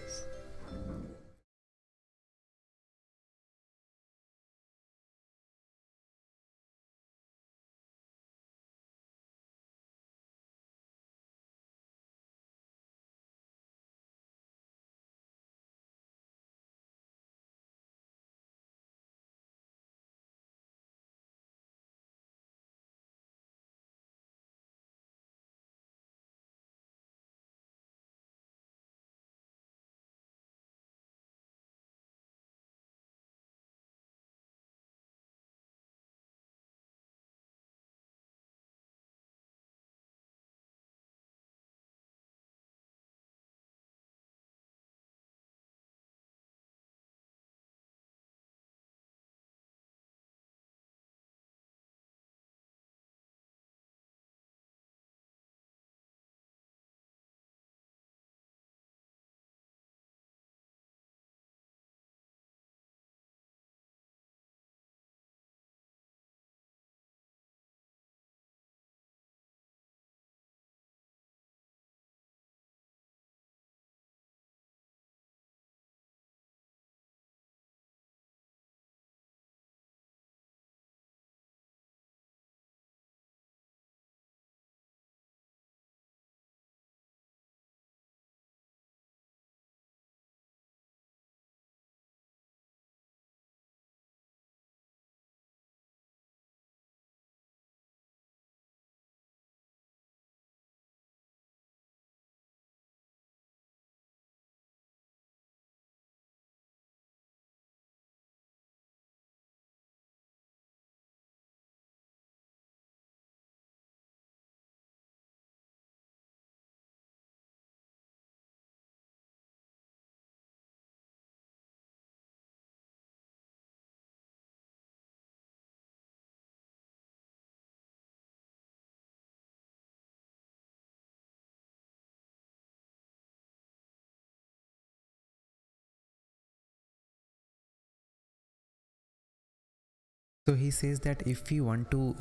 So he says that if we want to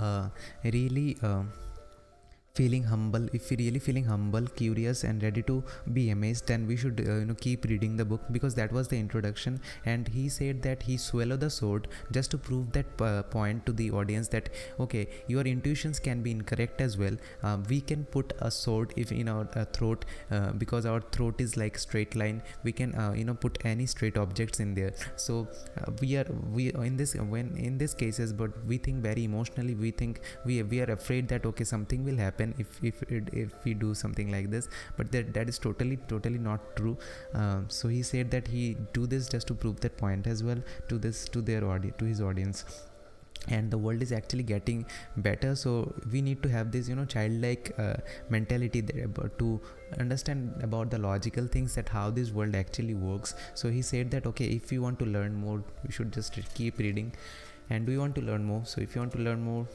really feeling humble, if we really feeling humble, curious and ready to be amazed, then we should keep reading the book, because that was the introduction. And he said that he swallowed the sword just to prove that point to the audience, that okay, your intuitions can be incorrect as well. We can put a sword if in our throat, because our throat is like straight line. We can put any straight objects in there. So we in this cases, but we think very emotionally. We think we are afraid that okay, something will happen if we do something like this, but that is totally not true. So he said that he do this just to prove that point as well to his audience. And the world is actually getting better, so we need to have this childlike mentality there, to understand about the logical things, that how this world actually works. So he said that okay, if you want to learn more, we should just keep reading. And do you want to learn more? So if you want to learn more,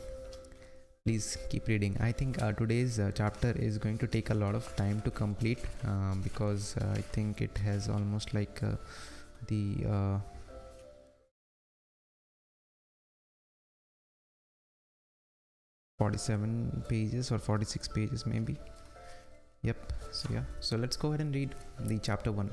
please keep reading. I think today's chapter is going to take a lot of time to complete, because I think it has almost like the 47 pages or 46 pages maybe. Yep. So yeah, so let's go ahead and read the chapter 1.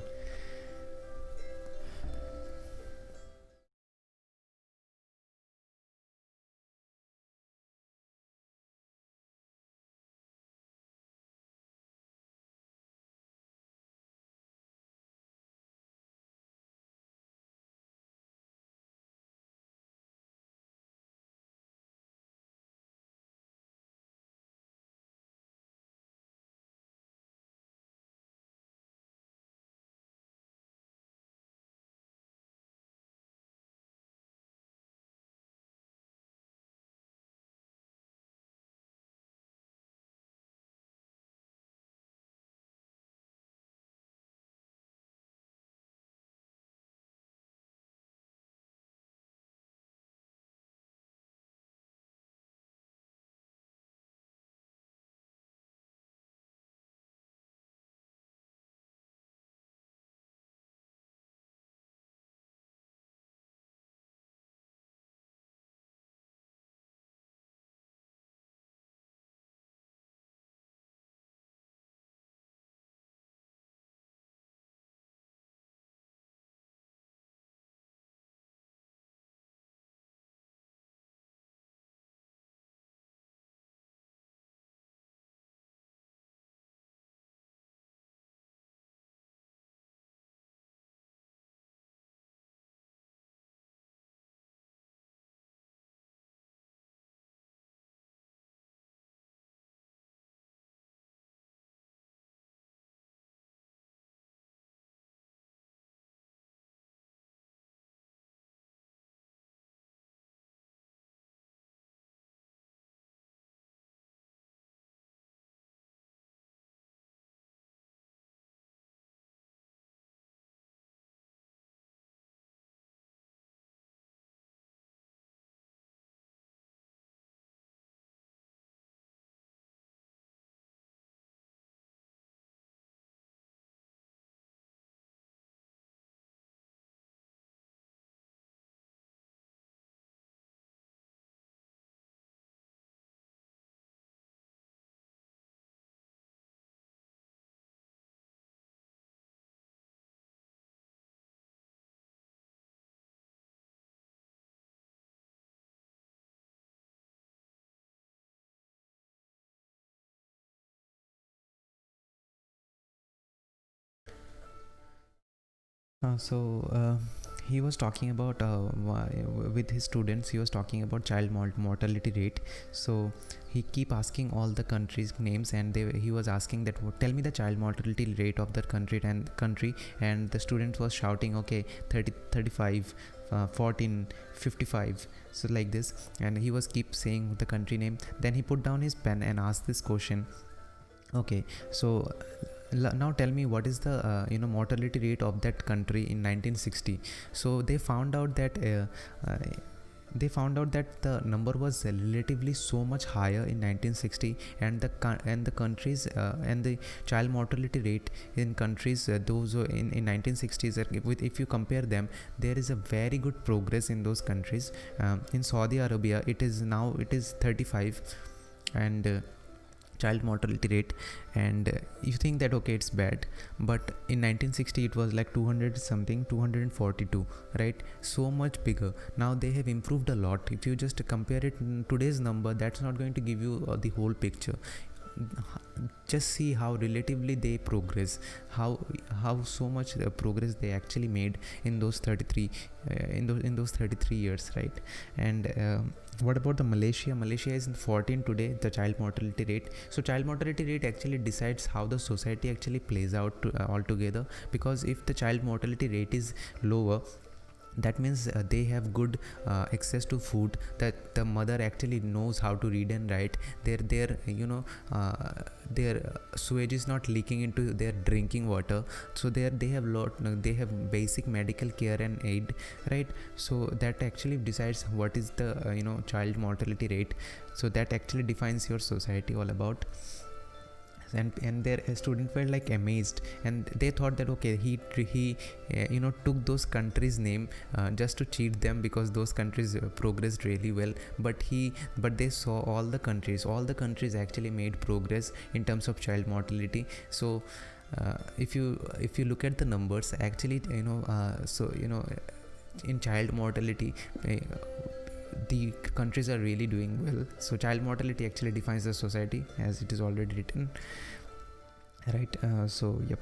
He was talking about with his students, he was talking about child mortality rate. So he keep asking all the countries names, and he was asking that tell me the child mortality rate of that country, and the student was shouting okay, 30, 35, 14, 55, so like this, and he was keep saying the country name. Then he put down his pen and asked this question, okay, so now tell me what is the mortality rate of that country in 1960. So they found out that the number was relatively so much higher in 1960, and the countries and the child mortality rate in countries those in 1960s, if you compare them, there is a very good progress in those countries. In Saudi Arabia it is 35, and child mortality rate, and you think that okay, it's bad, but in 1960 it was like 200 something, 242, right? So much bigger. Now they have improved a lot. If you just compare it in today's number, that's not going to give you the whole picture. Just see how relatively they progress, how so much progress they actually made in those 33 in those 33 years, right? And what about the Malaysia is in 14 today, the child mortality rate. So child mortality rate actually decides how the society actually plays out altogether, because if the child mortality rate is lower, that means they have good access to food, that the mother actually knows how to read and write, their their sewage is not leaking into their drinking water, so they have basic medical care and aid, right? So that actually decides what is the child mortality rate. So that actually defines your society all about. And their students were like amazed, and they thought that okay, he took those countries name just to cheat them, because those countries progressed really well. But they saw all the countries actually made progress in terms of child mortality. So if you look at the numbers, actually in child mortality, the countries are really doing well. So child mortality actually defines the society, as it is already written, right? So yep.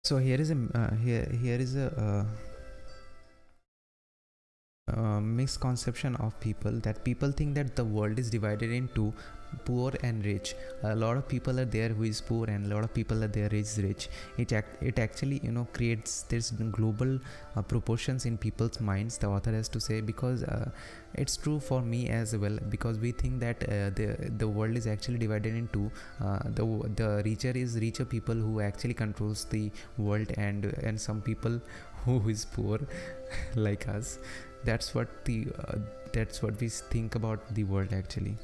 So here is a here is a misconception of people, that people think that the world is divided into poor and rich. A lot of people are there who is poor, and a lot of people are there who is rich. It actually creates this global proportions in people's minds, the author has to say, because it's true for me as well, because we think that the world is actually divided into the richer people who actually controls the world, and some people who is poor like us. That's what we think about the world actually.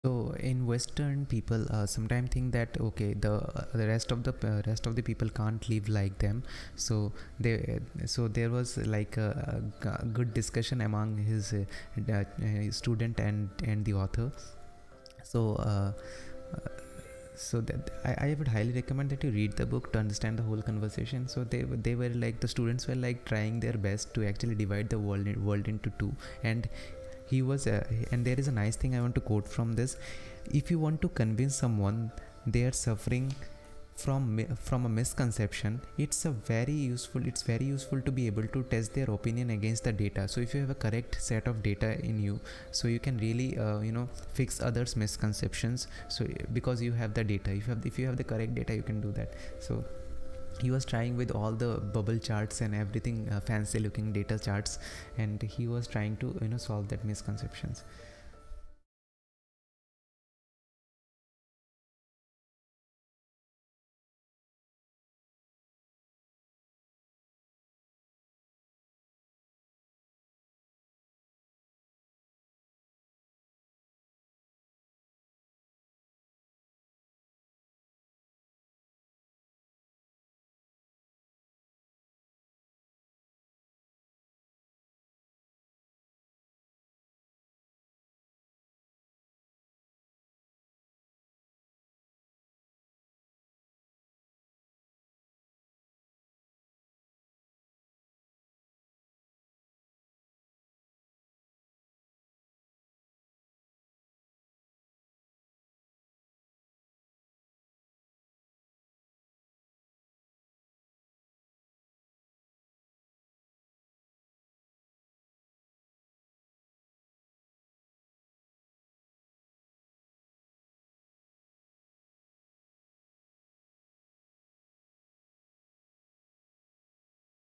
So in Western people sometimes think that okay, the rest of the people can't live like them. So so there was like a good discussion among student and the author. So so that I would highly recommend that you read the book to understand the whole conversation. So they were like, the students were like trying their best to actually divide the world into two. And he was and there is a nice thing I want to quote from this: if you want to convince someone they are suffering from a misconception, it's very useful to be able to test their opinion against the data. So if you have a correct set of data in you, so you can really fix others misconceptions. So because you have the data, if you have the correct data, you can do that. So he was trying with all the bubble charts and everything, fancy looking data charts, and he was trying to solve that misconceptions.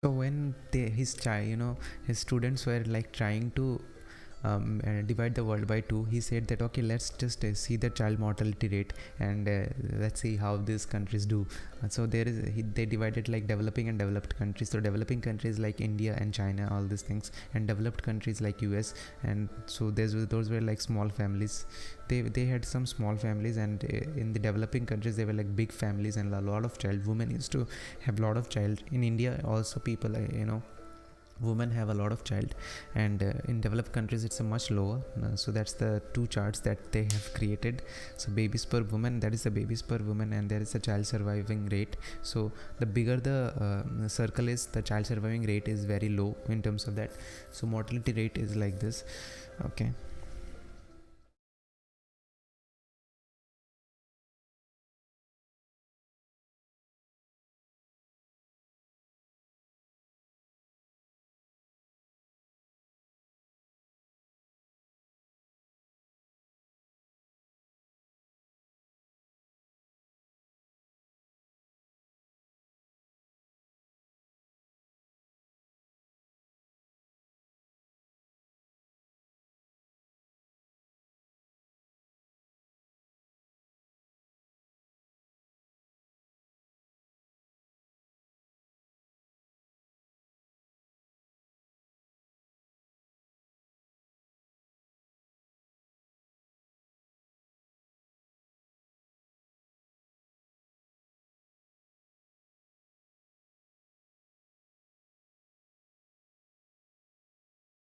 So when his child, his students were like trying to divide the world by two, he said that okay, let's just see the child mortality rate, and let's see how these countries do. So they divided like developing and developed countries. So developing countries like India and China, all these things, and developed countries like US. And so those were like small families. They had some small families, and in the developing countries they were like big families and a lot of child. Women used to have a lot of child. In India also, people women have a lot of child, and in developed countries it's a much lower. So that's the two charts that they have created. So babies per woman, that is the babies per woman, and there is a child surviving rate. So the bigger the circle is, the child surviving rate is very low in terms of that. So mortality rate is like this. Okay.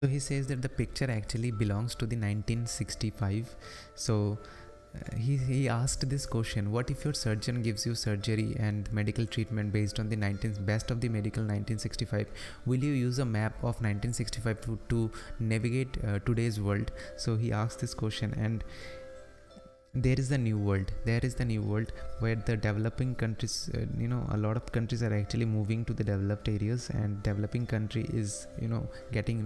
So he says that the picture actually belongs to the 1965. So he asked this question: what if your surgeon gives you surgery and medical treatment based on the best of the medical 1965? Will you use a map of 1965 to navigate today's world? So he asked this question, and there is the new world where the developing countries, a lot of countries are actually moving to the developed areas, and developing country is getting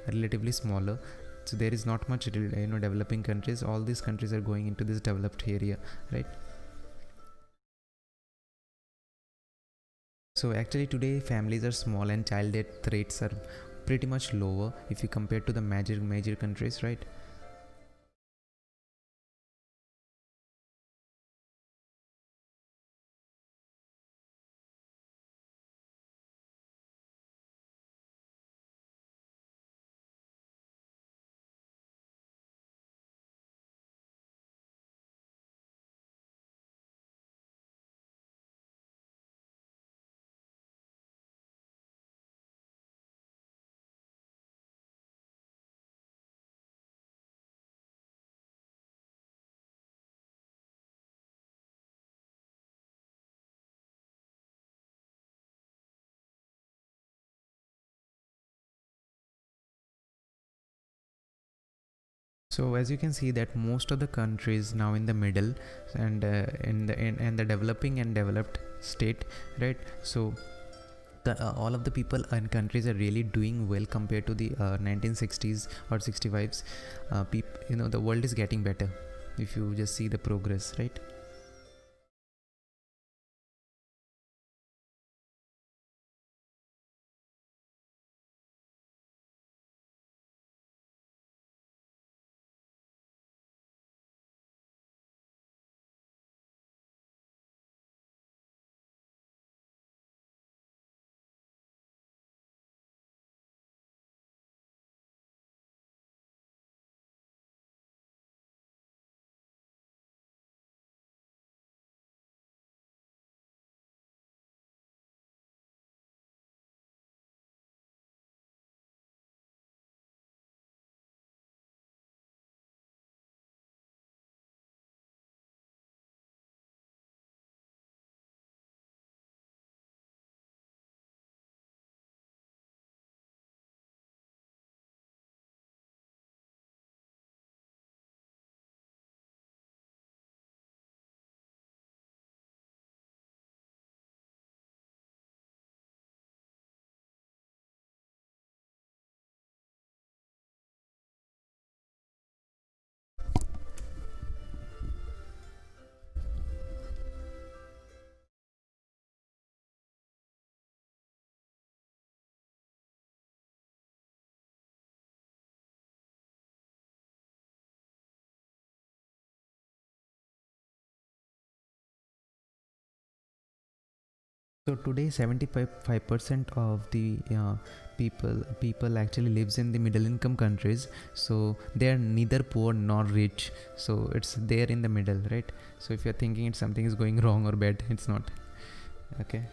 relatively smaller. So there is not much developing countries. All these countries are going into this developed area, right? So actually today families are small and child death rates are pretty much lower if you compare to the major countries, right? So as you can see that most of the countries now in the middle, and in the developing and developed state, right? So all of the people and countries are really doing well compared to the 1960s or 65s. The world is getting better if you just see the progress, right? So today 75% of the people actually lives in the middle income countries. So they are neither poor nor rich, so it's there in the middle, right? So if you're thinking it's something is going wrong or bad, it's not. Okay.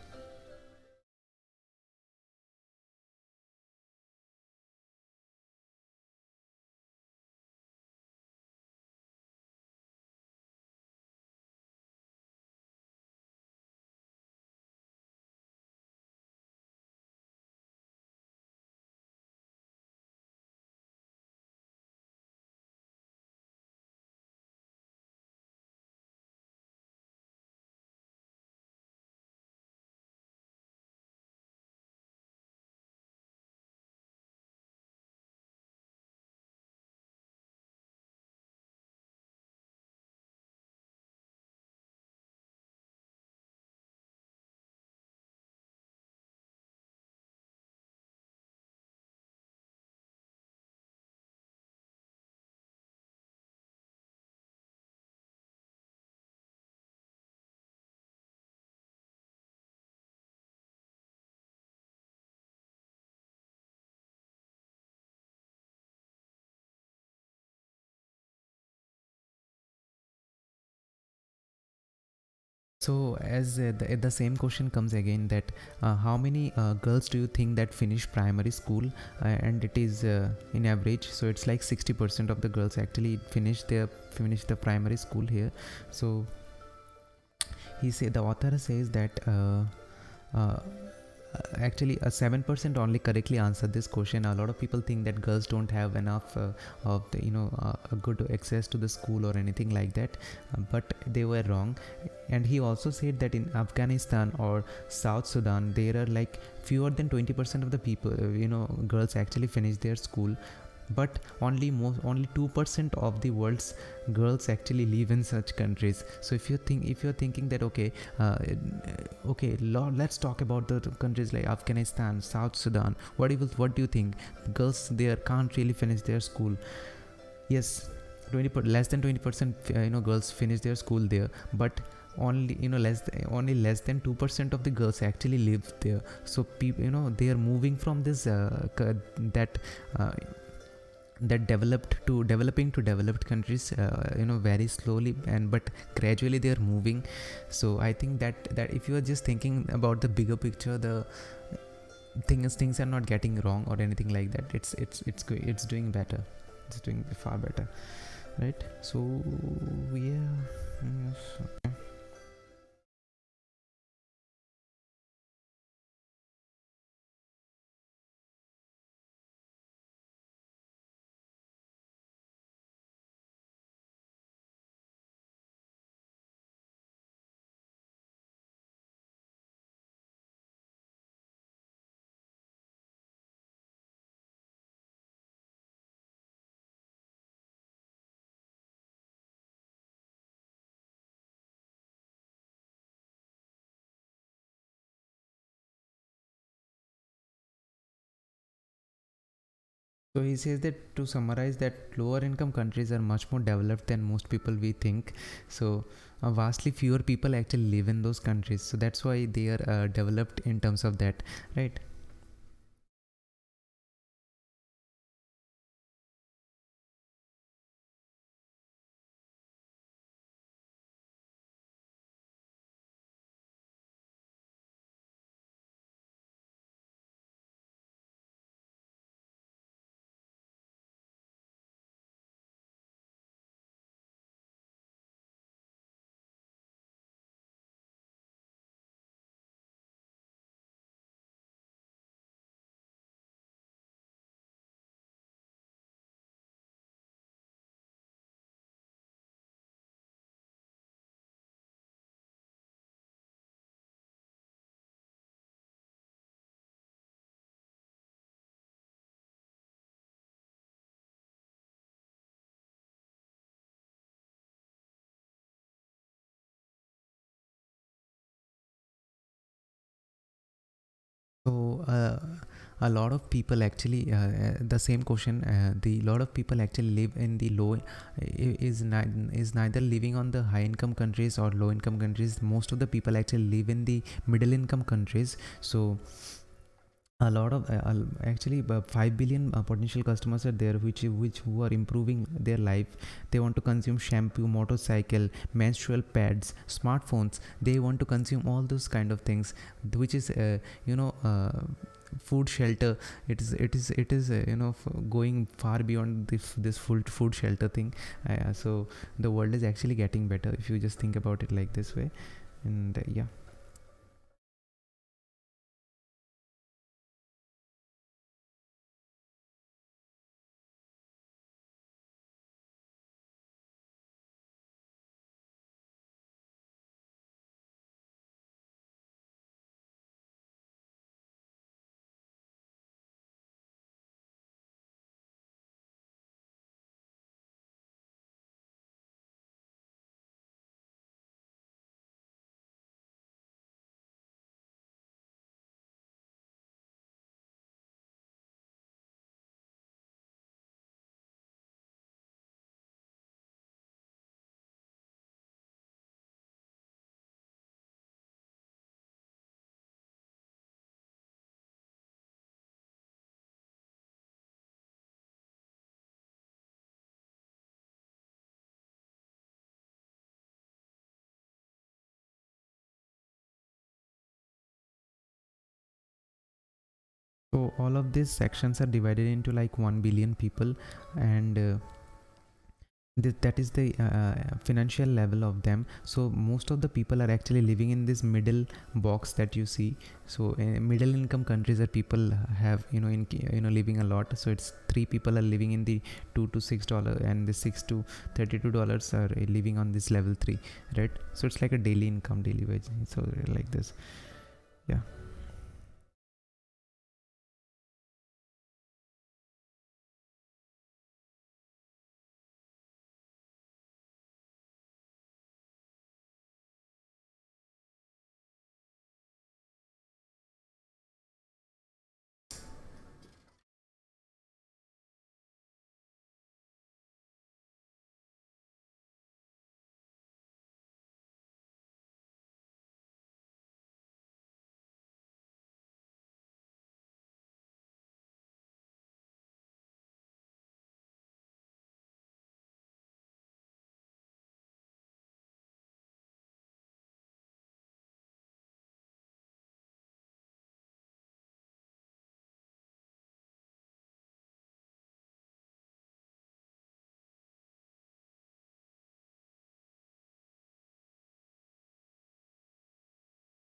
So as the same question comes again, that how many girls do you think that finish primary school? And it is in average, so it's like 60% of the girls actually finish the primary school here. So the author says that uh, actually 7% only correctly answered this question. A lot of people think that girls don't have enough of the a good access to the school or anything like that, but they were wrong. And he also said that in Afghanistan or South Sudan there are like fewer than 20% of the people, girls actually finish their school, but only 2% of the world's girls actually live in such countries. So if you're thinking that let's talk about the countries like Afghanistan, South Sudan, what do you think? Girls there can't really finish their school. Yes, less than 20% girls finish their school there, but only less than 2% of the girls actually live there. So people, they are moving from this that developing to developed countries, very slowly, but gradually they are moving. So I think that if you are just thinking about the bigger picture, the things are not getting wrong or anything like that. It's doing better. It's doing far better, right? So yeah. Yes. So he says that, to summarize, that lower income countries are much more developed than most people we think. So vastly fewer people actually live in those countries. So that's why they are developed in terms of that, right? So a lot of people actually the same question. The lot of people actually live in the low is neither living on the high income countries or low income countries. Most of the people actually live in the middle income countries. So a lot of actually 5 billion potential customers are there, which who are improving their life. They want to consume shampoo, motorcycle, menstrual pads, smartphones. They want to consume all those kind of things, which is food, shelter. It is going far beyond this food shelter thing. So the world is actually getting better if you just think about it like this way. And yeah. So all of these sections are divided into like 1 billion people, and that is the financial level of them. So most of the people are actually living in this middle box that you see. So middle income countries are people have living a lot. So it's three people are living in the $2 to $6, and the $6 to $32 are living on this level 3, right? So it's like a daily income, daily wage. So like this, yeah.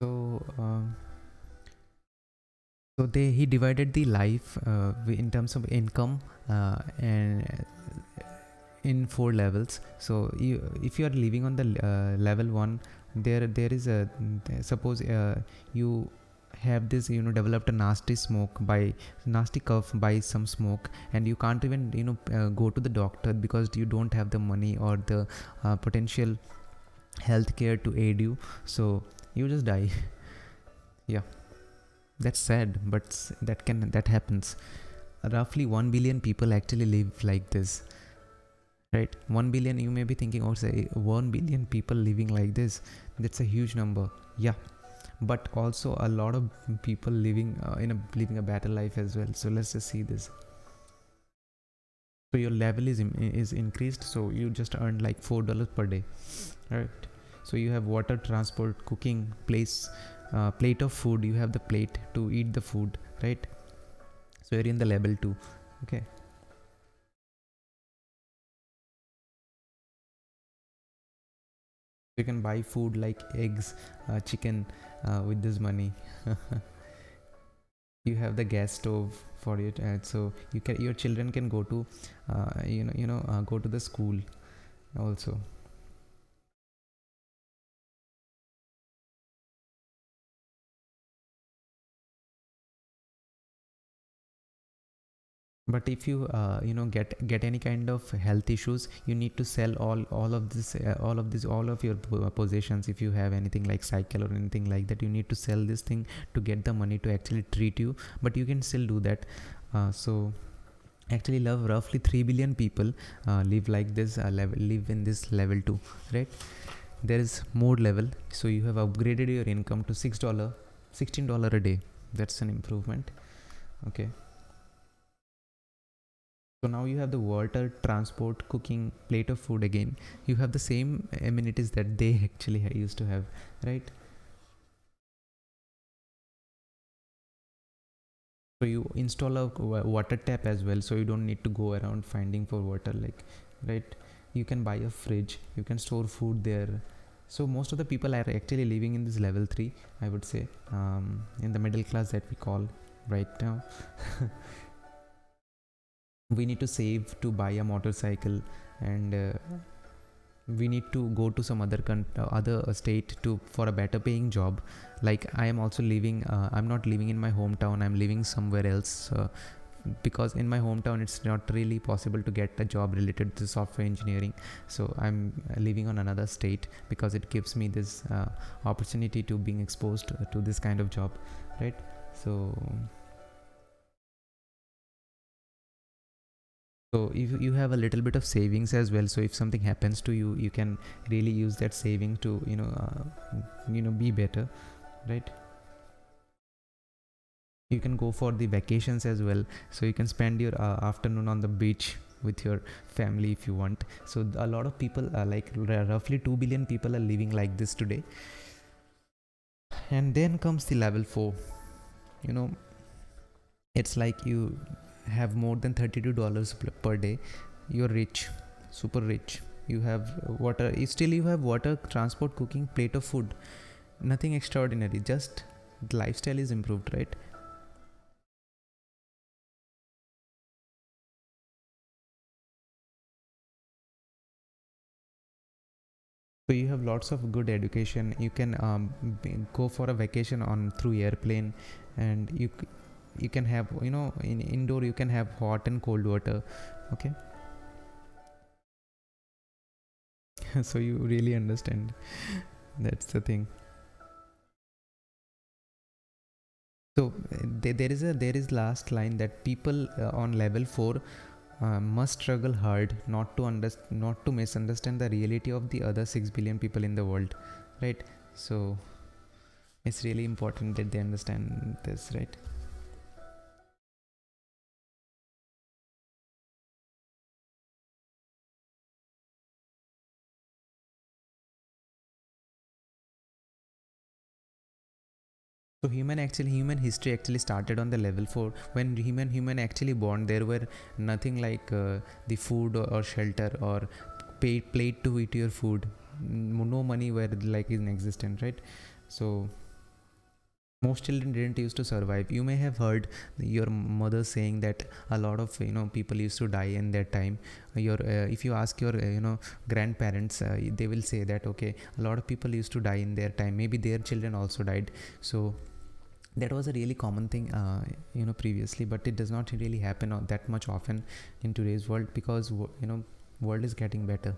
So he divided the life in terms of income, and in 4 levels. So if you are living on the level 1, there is a, suppose you have this, developed a nasty cough by some smoke, and you can't even go to the doctor because you don't have the money or the potential health care to aid you. So you just die. Yeah, that's sad, but that happens. roughly 1 billion people actually live like this, right? 1 billion, you may be thinking, oh, say 1 billion people living like this, that's a huge number. Yeah, but also a lot of people living living a better life as well. So let's just see this. So your level is increased, so you just earn like $4 per day, right? So you have water, transport, cooking, plate of food. You have the plate to eat the food, right? So you're in the level 2. Okay, you can buy food like eggs, chicken, with this money. You have the gas stove for it, so your children can go to go to the school also. But if you get any kind of health issues, you need to sell all of your possessions. If you have anything like cycle or anything like that, you need to sell this thing to get the money to actually treat you, but you can still do that. So actually love roughly 3 billion people live like this, live in this level 2, right? There is more level, so you have upgraded your income to $16 a day. That's an improvement. Okay, so now you have the water, transport, cooking, plate of food. Again, you have the same amenities that they actually used to have, right? So you install a water tap as well, so you don't need to go around finding for water, like, right? You can buy a fridge, you can store food there. So most of the people are actually living in this level 3, I would say, in the middle class that we call right now. We need to save to buy a motorcycle, and we need to go to some other state to for a better paying job. Like I am also living, I'm not living in my hometown, I'm living somewhere else, because in my hometown it's not really possible to get a job related to software engineering. So I'm living on another state because it gives me this opportunity to being exposed to this kind of job, right? So if you have a little bit of savings as well, so if something happens to you, you can really use that saving to be better, right? You can go for the vacations as well, so you can spend your afternoon on the beach with your family if you want. So a lot of people, like roughly 2 billion people are living like this today. And then comes the level 4. you know it's like you have more than $32 per day. You're rich, super rich. You have water, still you have water, transport, cooking, plate of food. Nothing extraordinary, just the lifestyle is improved, right? So you have lots of good education. You can go for a vacation on through airplane, and you can have, in indoor you can have hot and cold water. Okay. So you really understand. That's the thing. So there is last line that people on level 4 must struggle hard not to misunderstand the reality of the other 6 billion people in the world, right? So it's really important that they understand this, right? So human history actually started on the level 4. When human actually born, there were nothing like the food or shelter or plate to eat your food. No money were like in existence, right? So most children didn't used to survive. You may have heard your mother saying that a lot of people used to die in their time. Your If you ask your grandparents, they will say that okay, a lot of people used to die in their time, maybe their children also died. So that was a really common thing previously, but it does not really happen that much often in today's world, because world is getting better.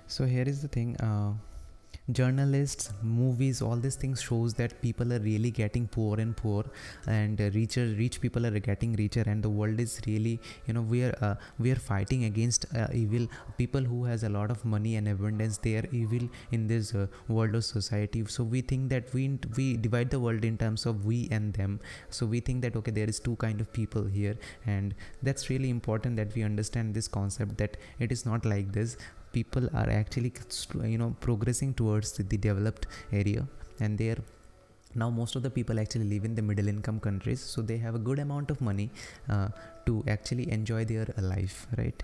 So here is the thing, journalists, movies, all these things shows that people are really getting poor and poor, and rich people are getting richer, and the world is really, we are fighting against evil people who has a lot of money and abundance. They are evil in this world of society. So we think that we divide the world in terms of we and them. So we think that okay, there is two kind of people here, and that's really important that we understand this concept, that it is not like this. People are actually progressing towards the developed area, and they are now, most of the people actually live in the middle income countries, so they have a good amount of money to actually enjoy their life, right?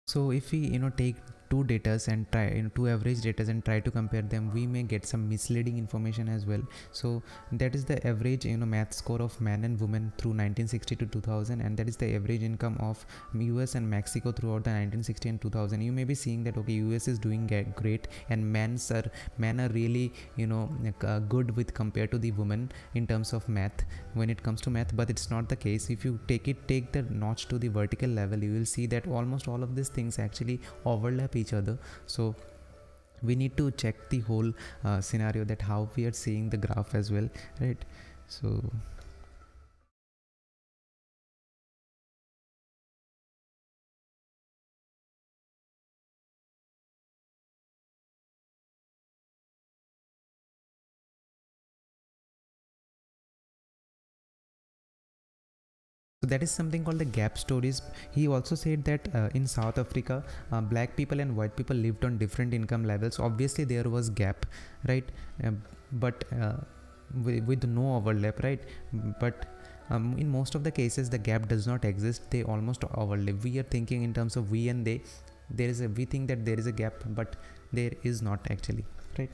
So if we take two datas and try two average datas and try to compare them, we may get some misleading information as well. So that is the average math score of man and woman through 1960 to 2000, and that is the average income of US and Mexico throughout the 1960 and 2000. You may be seeing that okay, US is doing great, and men are really good with compared to the women in terms of math, when it comes to math. But it's not the case. If you take the notch to the vertical level, you will see that almost all of these things actually overlap each other. So we need to check the whole scenario, that how we are seeing the graph as well, right? So so that is something called the gap stories. He also said that in South Africa, black people and white people lived on different income levels. Obviously there was gap, right? But with no overlap, right? But in most of the cases the gap does not exist, they almost overlap. We are thinking in terms of we and they. We think that there is a gap, but there is not actually, right?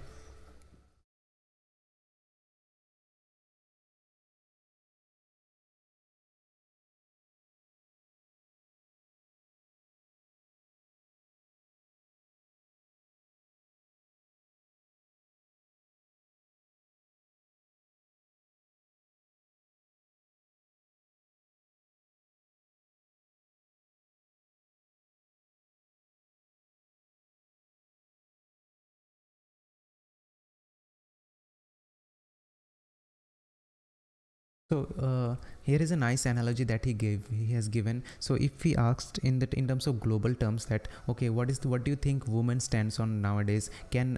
So here is a nice analogy that he has given. So if we asked in terms of global terms that okay, what do you think women stands on nowadays? Can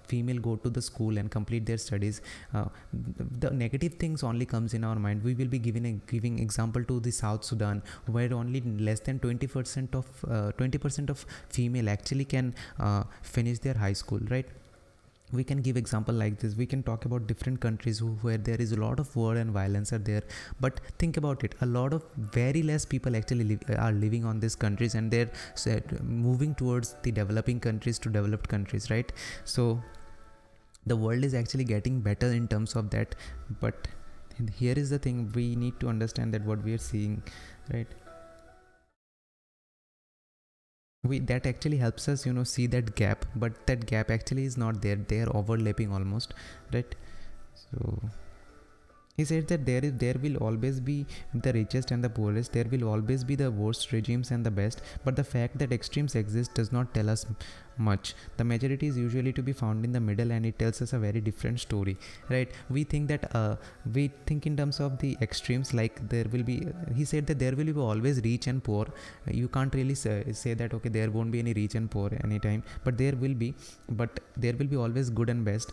female go to the school and complete their studies? The negative things only comes in our mind. We will be giving example to the South Sudan, where only less than 20% of female actually can finish their high school, right? We can give example like this. We can talk about different countries where there is a lot of war and violence are there, but think about it, a lot of very less people actually are living on these countries, and they're moving towards the developing countries to developed countries, right? So the world is actually getting better in terms of that. But here is the thing, we need to understand that what we are seeing, right? We that actually helps us, see that gap, but that gap actually is not there, they are overlapping almost, right? So he said that there will always be the richest and the poorest, there will always be the worst regimes and the best, but the fact that extremes exist does not tell us much. The majority is usually to be found in the middle, and it tells us a very different story, right? We think that we think in terms of the extremes, like there will be, he said that there will be always rich and poor. You can't really say that okay, there won't be any rich and poor anytime, but there will be, but there will be always good and best.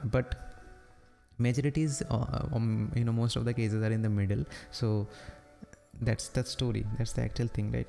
But majorities, most of the cases are in the middle. So that's the story, that's the actual thing, right?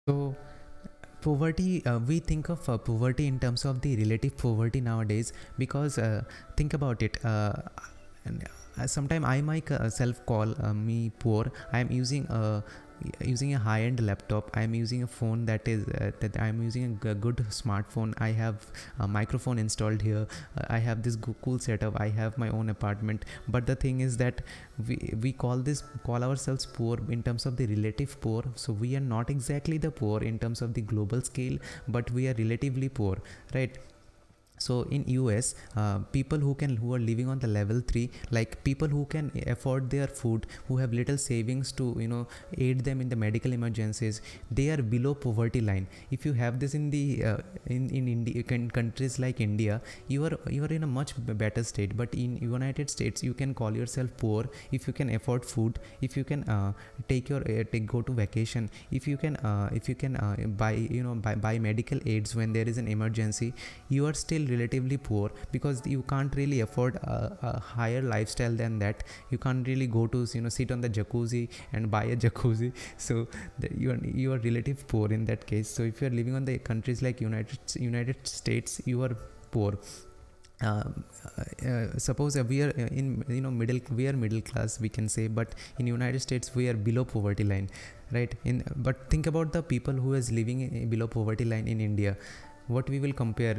So poverty, we think of poverty in terms of the relative poverty nowadays, because think about it, sometime I myself call me poor. I am using a high-end laptop, I am using a phone that I am using a good smartphone, I have a microphone installed here, I have this cool setup, I have my own apartment. But the thing is that we call ourselves poor in terms of the relative poor. So we are not exactly the poor in terms of the global scale, but we are relatively poor, right? So in US, people who are living on the level 3, like people who can afford their food, who have little savings to aid them in the medical emergencies, they are below poverty line. If you have this in the in India, countries like India, you are in a much better state. But in United States, you can call yourself poor if you can afford food, if you can go to vacation, if you can buy medical aids when there is an emergency. You are still relatively poor, because you can't really afford a higher lifestyle than that. You can't really go to sit on the jacuzzi and buy a jacuzzi. So you are relative poor in that case. So if you are living on the countries like United States, you are poor. uh, Suppose we are in we are middle class, we can say, but in United States we are below poverty line, right? In But think about the people who is living below poverty line in India. What we will compare,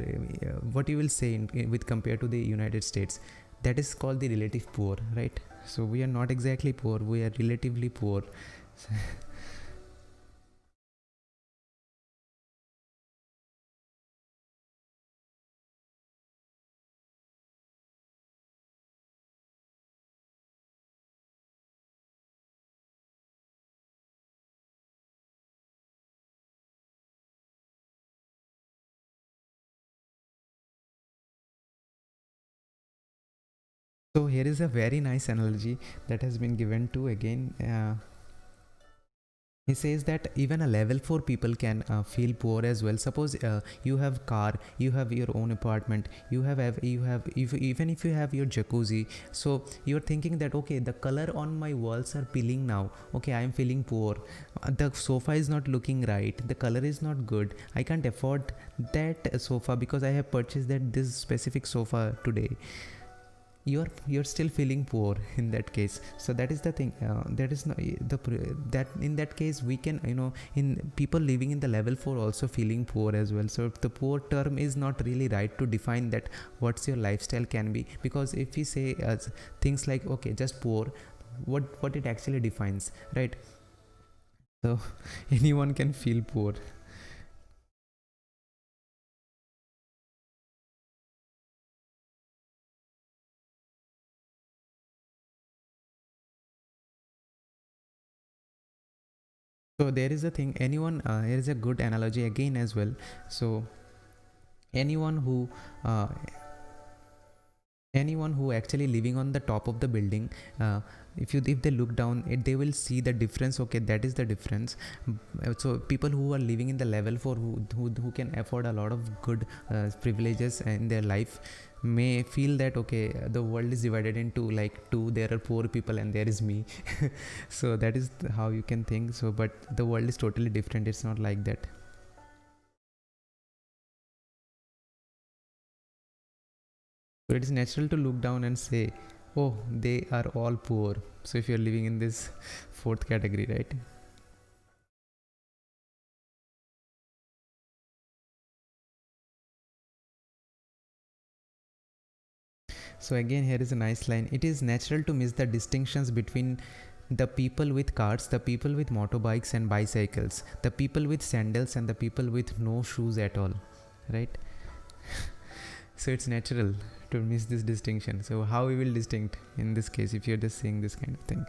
what you will say with compared to the United States, that is called the relative poor, right? So we are not exactly poor, we are relatively poor. So here is a very nice analogy that has been given to again. He says that even a level 4 people can feel poor as well. Suppose you have car, you have your own apartment, even if you have your jacuzzi, so you're thinking that okay, the color on my walls are peeling now, okay, I am feeling poor. The sofa is not looking right, the color is not good, I can't afford that sofa because I have purchased that this specific sofa today. You're still feeling poor in that case. So that is the thing, that is not that in that case we can, in people living in the level 4 also feeling poor as well. So the poor term is not really right to define that what's your lifestyle can be, because if we say things like okay, just poor, what it actually defines, right? So anyone can feel poor. So there is a thing, anyone, here is a good analogy again as well. So anyone who uh, anyone who actually living on the top of the building, if they look down they will see the difference, okay, that is the difference. So people who are living in the level 4, who can afford a lot of good privileges in their life, may feel that okay, the world is divided into like two, there are poor people and there is me. So that is how you can think. So but the world is totally different, it's not like that. So it is natural to look down and say, oh, they are all poor. So if you're living in this fourth category, right? So again, here is a nice line. It is natural to miss the distinctions between the people with cars, the people with motorbikes and bicycles, the people with sandals and the people with no shoes at all, right? So it's natural to miss this distinction. So how we will distinct in this case if you're just saying this kind of thing?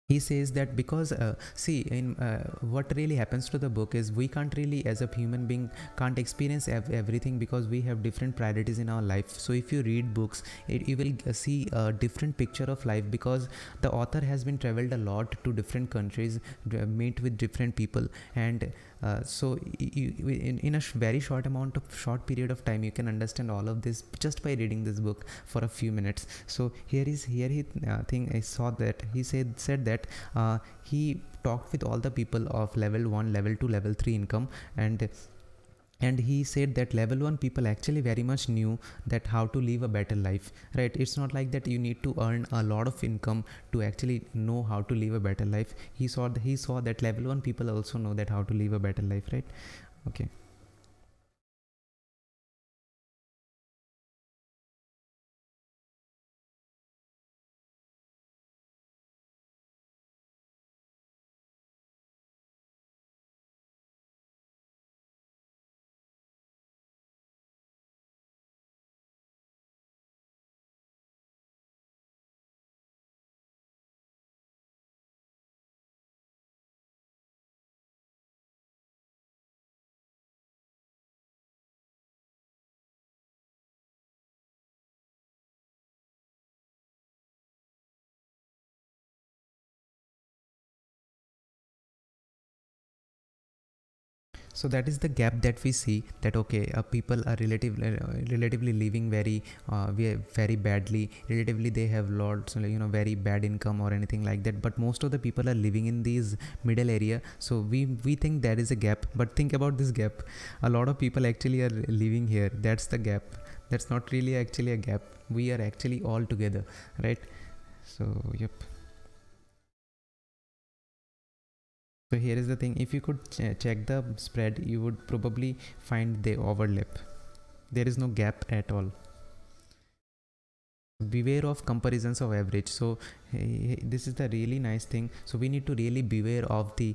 He says that because see in what really happens to the book is we can't really as a human being can't experience everything because we have different priorities in our life. So if you read books, you will see a different picture of life because the author has been traveled a lot to different countries, meet with different people, and so in a very short period of time you can understand all of this just by reading this book for a few minutes. So here he thing I saw that he said that he talked with all the people of level 1, level 2, level 3 income, and he said that level 1 people actually very much knew that how to live a better life, right? It's not like that you need to earn a lot of income to actually know how to live a better life. He saw that level 1 people also know that how to live a better life, right? Okay. So that is the gap that we see, that okay, people are relatively living very badly, relatively they have lots, very bad income or anything like that, but most of the people are living in these middle area. So we think there is a gap, but think about this gap, a lot of people actually are living here. That's the gap. That's not really actually a gap, we are actually all together, right? So yep. So here is the thing, if you could check the spread, you would probably find they overlap. There is no gap at all. Beware of comparisons of average. So this is the really nice thing. So we need to really beware of the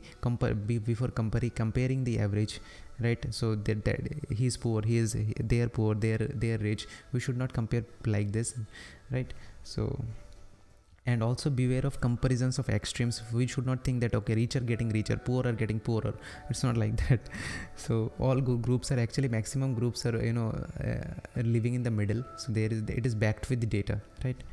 before comparing the average, right? So that he's poor, they're poor, they're rich. We should not compare like this, right? So And also beware of comparisons of extremes. We should not think that okay, rich are getting richer, poor are getting poorer. It's not like that. So all groups are actually, maximum groups are living in the middle. So it is backed with the data, right?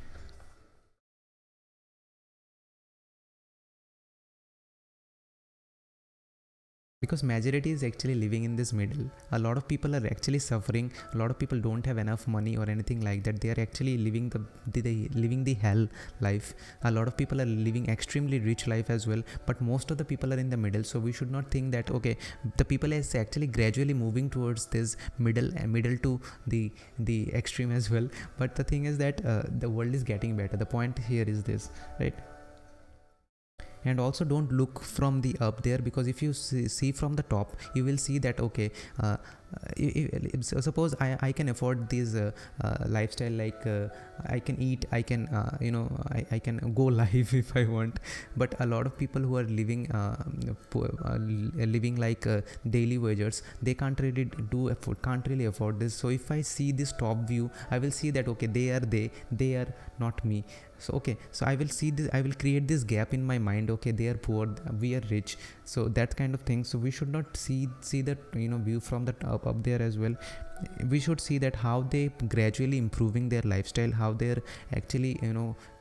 Because majority is actually living in this middle. A lot of people are actually suffering. A lot of people don't have enough money or anything like that. They are actually living living the hell life. A lot of people are living extremely rich life as well, but most of the people are in the middle. So we should not think that okay, the people is actually gradually moving towards this middle to the extreme as well. But the thing is that the world is getting better. The point here is this, right? And also don't look from the up there, because if you see from the top, you will see that okay, suppose I can afford this lifestyle, like I can eat, I can I can go live if I want. But a lot of people who are living living like daily wagers, they can't really afford this. So if I see this top view, I will see that okay, they are not me. So okay, so I will see this, I will create this gap in my mind. Okay, they are poor, we are rich. So that kind of thing. So we should not see that view from the top up there as well. We should see that how they gradually improving their lifestyle, how they're actually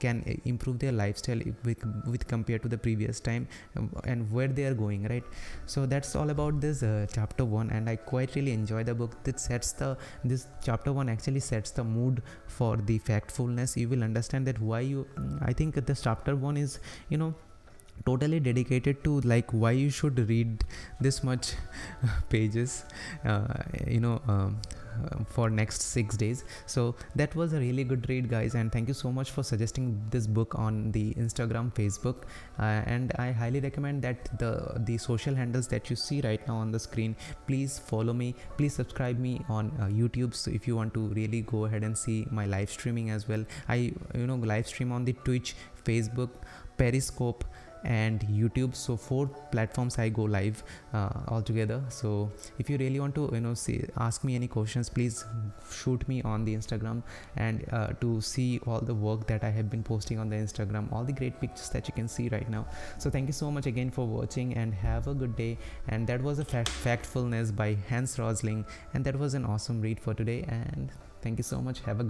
can improve their lifestyle with compared to the previous time, and where they are going, right? So that's all about this chapter 1, and I quite really enjoy the book. This chapter 1 actually sets the mood for the factfulness. You will understand that why I think this chapter 1 is totally dedicated to like why you should read this much pages for next 6 days. So that was a really good read, guys, and thank you so much for suggesting this book on the Instagram, Facebook, and I highly recommend that the social handles that you see right now on the screen, please follow me, please subscribe me on YouTube. So if you want to really go ahead and see my live streaming as well, I live stream on the Twitch, Facebook, Periscope, and YouTube. So 4 platforms I go live altogether. So if you really want to ask me any questions, please shoot me on the Instagram, and to see all the work that I have been posting on the Instagram, all the great pictures that you can see right now. So thank you so much again for watching, and have a good day. And that was a Factfulness by Hans Rosling, and that was an awesome read for today, and thank you so much. Have a good